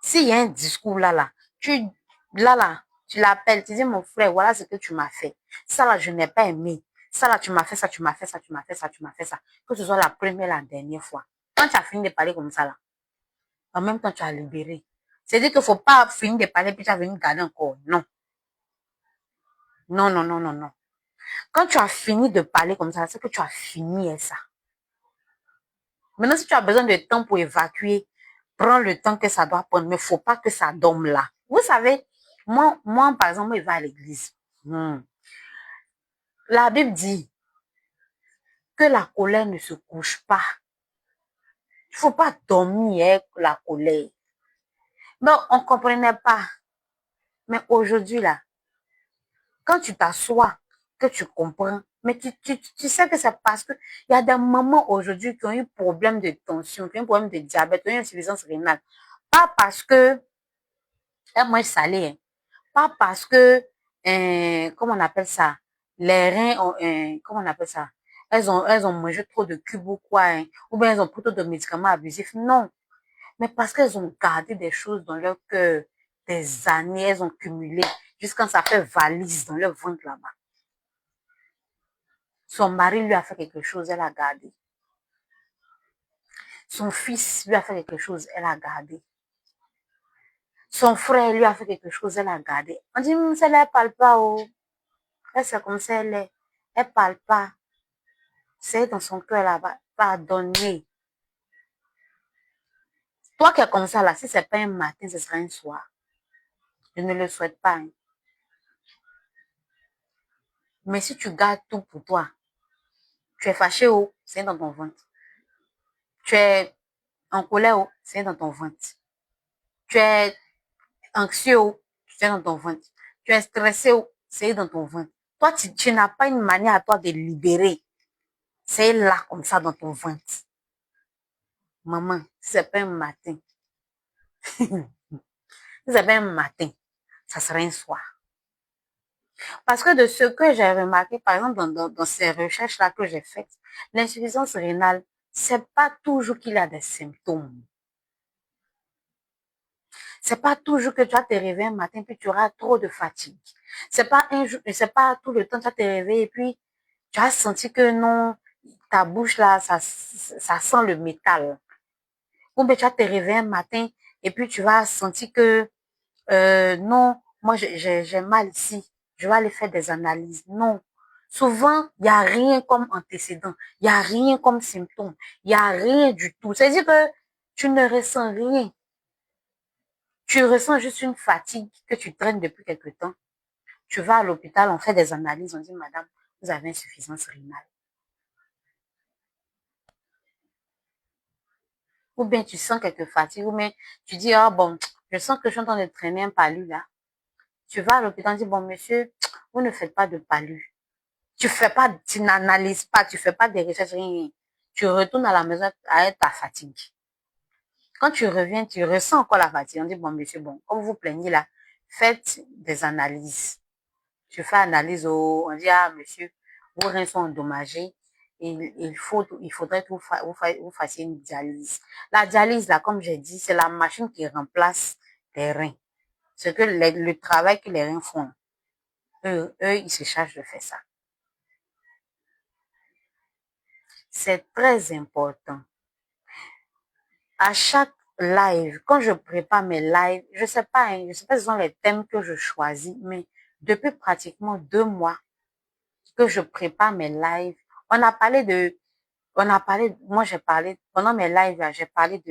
S'il y a un discours là, tu l'appelles, tu dis mon frère, voilà ce que tu m'as fait. Ça là, je n'ai pas aimé. Ça là, tu m'as fait ça, tu m'as fait ça, tu m'as fait ça, tu m'as fait ça. Que ce soit la première, la dernière fois. Quand tu as fini de parler comme ça là, en même temps, tu as libéré. C'est-à-dire qu'il ne faut pas finir de parler puis tu as venu garder encore. Non. Non, non, non, non, non. Quand tu as fini de parler comme ça, c'est que tu as fini ça. Maintenant, si tu as besoin de temps pour évacuer, prends le temps que ça doit prendre, mais il ne faut pas que ça dorme là. Vous savez, moi, par exemple, je vais à l'église. La Bible dit que la colère ne se couche pas. Il ne faut pas dormir avec la colère. Mais on ne comprenait pas. Mais aujourd'hui, là, quand tu t'assois, que tu comprends, mais tu sais que c'est parce que il y a des mamans aujourd'hui qui ont eu problème de tension, qui ont eu problème de diabète, qui ont eu insuffisance rénale. Pas parce que elles mangent salé, hein. Pas parce que, comment on appelle ça, les reins ont, comment on appelle ça, elles ont mangé trop de cubes ou quoi, hein, ou bien elles ont pris trop de médicaments abusifs. Non, mais parce qu'elles ont gardé des choses dans leur cœur, des années, elles ont cumulé, jusqu'à ça fait valise dans leur ventre là-bas. Son mari lui a fait quelque chose, elle a gardé. Son fils lui a fait quelque chose, elle a gardé. Son frère lui a fait quelque chose, elle a gardé. On dit, celle-là, elle parle pas, oh. Elle, c'est comme ça, elle est. Elle parle pas. C'est dans son cœur là-bas. Pardonner. Toi qui es comme ça là, si c'est pas un matin, ce sera un soir. Je ne le souhaite pas, hein. Mais si tu gardes tout pour toi, tu es fâché, oh, c'est dans ton ventre. Tu es en colère, oh, c'est dans ton ventre. Tu es anxieux, oh, c'est dans ton ventre. Tu es stressé, oh, c'est dans ton ventre. Toi, tu n'as pas une manière à toi de libérer. C'est là, comme ça, dans ton ventre. Maman, si c'est pas un matin, si c'est pas un matin, ça sera un soir. Parce que de ce que j'ai remarqué, par exemple, dans ces recherches-là que j'ai faites, l'insuffisance rénale, c'est pas toujours qu'il y a des symptômes. C'est pas toujours que tu vas te réveiller un matin puis tu auras trop de fatigue. C'est pas un jour, c'est pas tout le temps que tu vas te réveiller et puis tu as senti que non, ta bouche là, ça sent le métal. Ou bien tu vas te réveiller un matin et puis tu vas sentir que non, moi j'ai mal ici, je vais aller faire des analyses. Non. Souvent, il n'y a rien comme antécédent, il n'y a rien comme symptôme, il n'y a rien du tout. C'est-à-dire que tu ne ressens rien. Tu ressens juste une fatigue que tu traînes depuis quelque temps. Tu vas à l'hôpital, on fait des analyses, on dit, madame, vous avez insuffisance rénale. Ou bien tu sens quelques fatigues, ou bien tu dis, ah bon, je sens que je suis en train de traîner un palu là. Tu vas à l'hôpital, on dit, bon monsieur, vous ne faites pas de palu. Tu n'analyses pas, tu fais pas des recherches, rien. tu retournes à la maison avec ta fatigue. Quand tu reviens, tu ressens encore la fatigue. On dit, bon, monsieur, bon, comme vous plaignez là, faites des analyses. Tu fais analyse on dit, ah, monsieur, vos reins sont endommagés. Il faudrait que vous fassiez une dialyse. La dialyse, là, comme j'ai dit, c'est la machine qui remplace les reins. C'est que le travail que les reins font. Eux, ils se chargent de faire ça. C'est très important. À chaque live, quand je prépare mes lives, je sais pas ce sont les thèmes que je choisis, mais depuis pratiquement 2 mois que je prépare mes lives, moi j'ai parlé, pendant mes lives là, j'ai parlé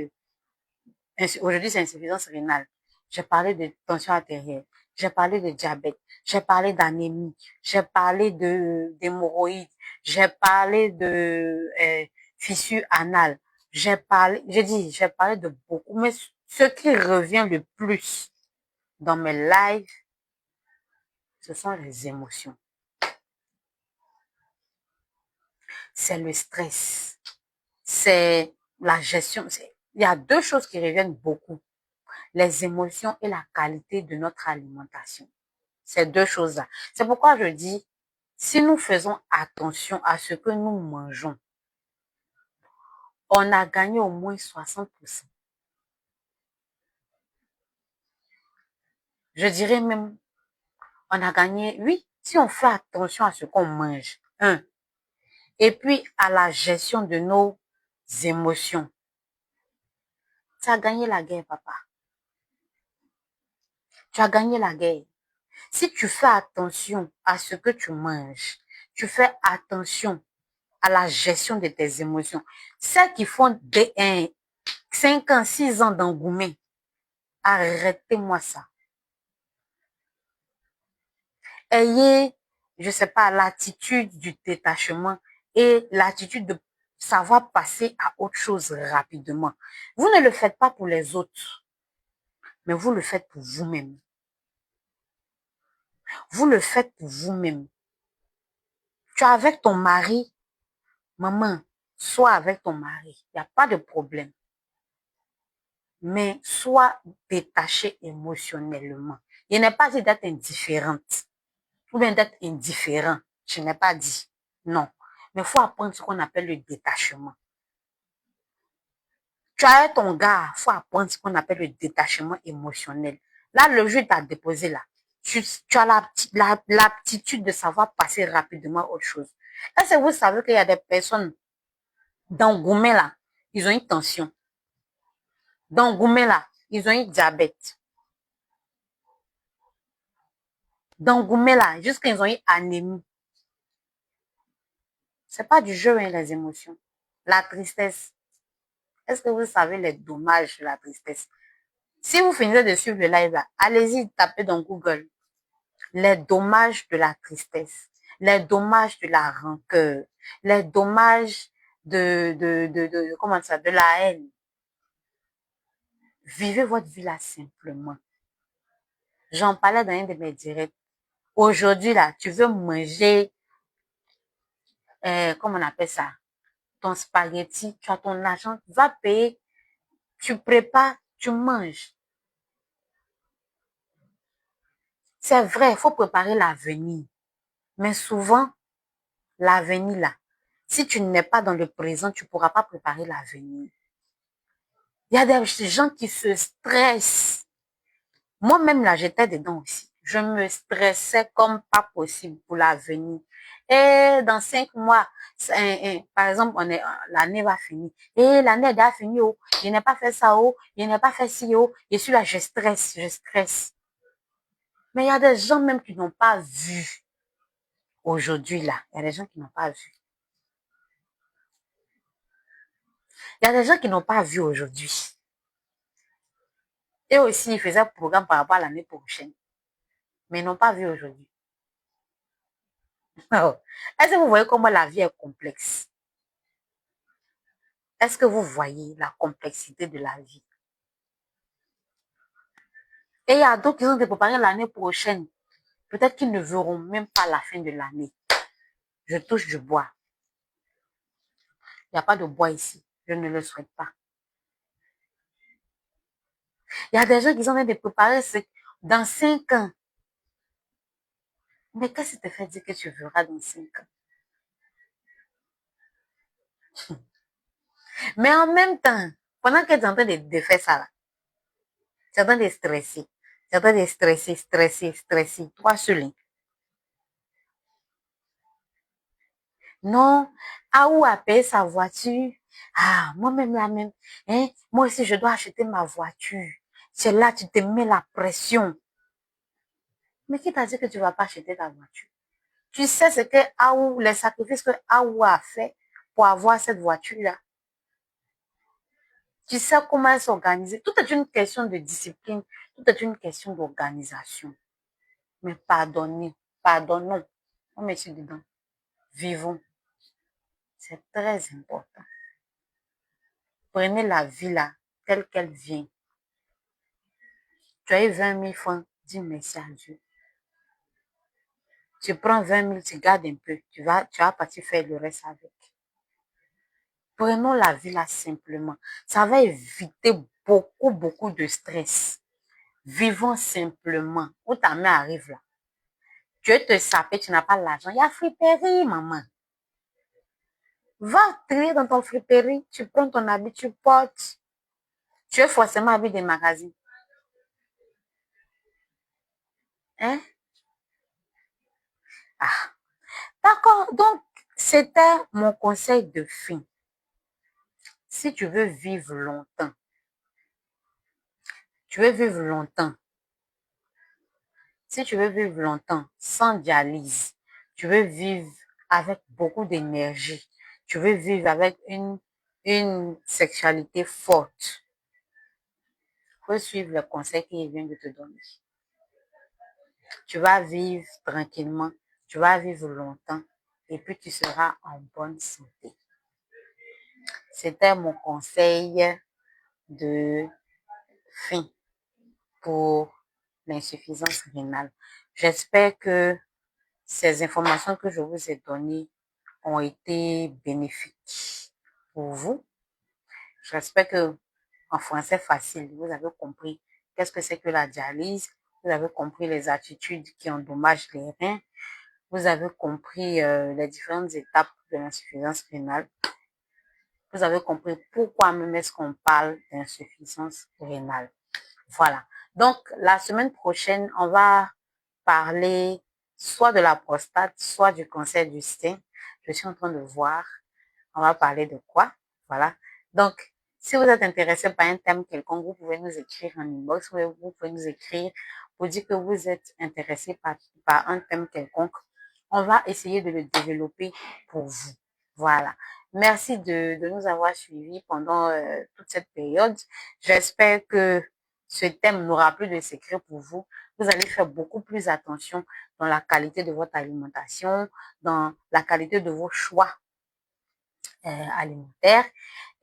aujourd'hui c'est insuffisance rénale, j'ai parlé de tension artérielle, j'ai parlé de diabète, j'ai parlé d'anémie, j'ai parlé d'hémorroïdes, j'ai parlé de fissure anale, j'ai parlé de beaucoup, mais ce qui revient le plus dans mes lives, ce sont les émotions. C'est le stress, c'est la gestion. Il y a 2 choses qui reviennent beaucoup, les émotions et la qualité de notre alimentation. Ces 2 choses-là. C'est pourquoi je dis, si nous faisons attention à ce que nous mangeons, on a gagné au moins 60%. Je dirais même, on a gagné, oui, si on fait attention à ce qu'on mange, et puis à la gestion de nos émotions. Tu as gagné la guerre, papa. Tu as gagné la guerre. Si tu fais attention à ce que tu manges, tu fais attention à la gestion de tes émotions. Ceux qui font 5 ans, 6 ans d'engouement, arrêtez-moi ça. Ayez, je sais pas, l'attitude du détachement et l'attitude de savoir passer à autre chose rapidement. Vous ne le faites pas pour les autres, mais vous le faites pour vous-même. Vous le faites pour vous-même. Tu es avec ton mari, maman, sois avec ton mari. Il n'y a pas de problème. Mais sois détaché émotionnellement. Il n'est pas dit d'être indifférente ou bien d'être indifférent. Je n'ai pas dit. Non. Mais il faut apprendre ce qu'on appelle le détachement. Tu as ton gars, il faut apprendre ce qu'on appelle le détachement émotionnel. Là, le jeu t'a déposé là. Tu as l'aptitude de savoir passer rapidement à autre chose. Est-ce que vous savez qu'il y a des personnes dans Goumé là, ils ont une tension. Dans Goumé là, ils ont un diabète. Dans Goumé là, jusqu'à ils ont eu anémie. C'est pas du jeu, hein, les émotions. La tristesse. Est-ce que vous savez les dommages de la tristesse? Si vous finissez de suivre le live là, allez-y, tapez dans Google. Les dommages de la tristesse. Les dommages de la rancœur. Les dommages comment ça, de la haine. Vivez votre vie là simplement. J'en parlais dans un de mes directs. Aujourd'hui là, tu veux manger, comment on appelle ça? Ton spaghetti, tu as ton argent, va payer, tu prépares, tu manges. C'est vrai, il faut préparer l'avenir. Mais souvent, l'avenir là, si tu n'es pas dans le présent, tu ne pourras pas préparer l'avenir. Il y a des gens qui se stressent. Moi-même là, j'étais dedans aussi. Je me stressais comme pas possible pour l'avenir. Et dans 5 mois, par exemple, l'année va finir. Et l'année est déjà finie, oh. Je n'ai pas fait ça, oh. Je n'ai pas fait ci, oh. Je suis là, je stresse. Mais il y a des gens même qui n'ont pas vu aujourd'hui là. Il y a des gens qui n'ont pas vu. Il y a des gens qui n'ont pas vu aujourd'hui. Et aussi, ils faisaient un programme par rapport à l'année prochaine. Mais ils n'ont pas vu aujourd'hui. Oh. Est-ce que vous voyez comment la vie est complexe? Est-ce que vous voyez la complexité de la vie? Et il y a d'autres qui ont été préparés l'année prochaine. Peut-être qu'ils ne verront même pas la fin de l'année. Je touche du bois. Il n'y a pas de bois ici. Je ne le souhaite pas. Il y a des gens qui sont en train de préparer dans 5 ans. Mais qu'est-ce qui te fait dire que tu verras dans 5 ans? Mais en même temps, pendant que tu es en train de faire ça là, tu es en train de stresser. Tu es en train de stresser. Toi seul. Non, Aou a payé sa voiture. Ah, moi-même la même. Hein? Moi aussi, je dois acheter ma voiture. C'est là, tu te mets la pression. Mais qui t'a dit que tu ne vas pas acheter ta voiture? Tu sais ce que Aou, les sacrifices que Aou a fait pour avoir cette voiture-là. Tu sais comment elle s'organise. Tout est une question de discipline. Tout est une question d'organisation. Mais pardonnons. On met ça dedans. Vivons. C'est très important. Prenez la vie là, telle qu'elle vient. Tu as eu 20 000 francs, dis merci à Dieu. Tu prends 20 000, tu gardes un peu. Tu vas partir faire le reste avec. Prenons la vie là simplement. Ça va éviter beaucoup de stress. Vivons simplement. Où ta mère arrive là. Tu veux te saper, tu n'as pas l'argent. Il y a friperie, maman. Va trier dans ton friperie. Tu prends ton habit, tu portes. Tu es forcément habit des magasins. Hein? Ah. D'accord. Donc, c'était mon conseil de fin. Si tu veux vivre longtemps, si tu veux vivre longtemps sans dialyse, tu veux vivre avec beaucoup d'énergie, tu veux vivre avec une sexualité forte, il faut suivre le conseil qu'il vient de te donner. Tu vas vivre tranquillement, tu vas vivre longtemps et puis tu seras en bonne santé. C'était mon conseil de fin pour l'insuffisance rénale. J'espère que ces informations que je vous ai données ont été bénéfiques pour vous. J'espère que en français facile, vous avez compris qu'est-ce que c'est que la dialyse, vous avez compris les attitudes qui endommagent les reins, vous avez compris les différentes étapes de l'insuffisance rénale. Vous avez compris pourquoi même est-ce qu'on parle d'insuffisance rénale. Voilà. Donc, la semaine prochaine, on va parler soit de la prostate, soit du cancer du sein. Je suis en train de voir. On va parler de quoi? Voilà. Donc, si vous êtes intéressé par un thème quelconque, vous pouvez nous écrire en inbox. Vous pouvez nous écrire pour dire que vous êtes intéressé par un thème quelconque. On va essayer de le développer pour vous. Voilà. Merci de nous avoir suivis pendant toute cette période. J'espère que ce thème n'aura plus de secret pour vous. Vous allez faire beaucoup plus attention dans la qualité de votre alimentation, dans la qualité de vos choix alimentaires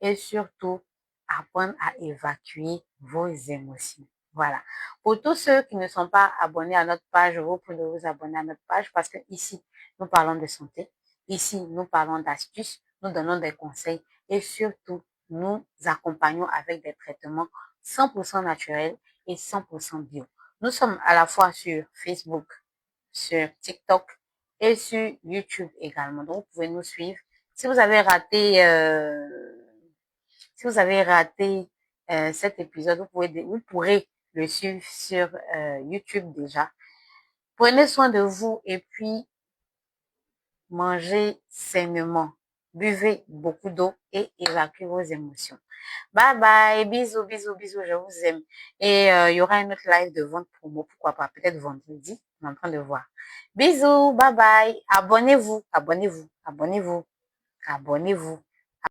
et surtout apprendre à évacuer vos émotions. Voilà. Pour tous ceux qui ne sont pas abonnés à notre page, vous pouvez vous abonner à notre page parce que ici, nous parlons de santé. Ici, nous parlons d'astuces, nous donnons des conseils et surtout, nous accompagnons avec des traitements 100% naturels et 100% bio. Nous sommes à la fois sur Facebook, sur TikTok et sur YouTube également. Donc, vous pouvez nous suivre. Si vous avez raté, cet épisode, vous pourrez le suivre sur YouTube déjà. Prenez soin de vous et puis mangez sainement. Buvez beaucoup d'eau et évacuez vos émotions. Bye bye, bisous, je vous aime. Et il y aura un autre live de vente promo, pourquoi pas, peut-être vendredi, on est en train de voir. Bisous, bye bye, abonnez-vous.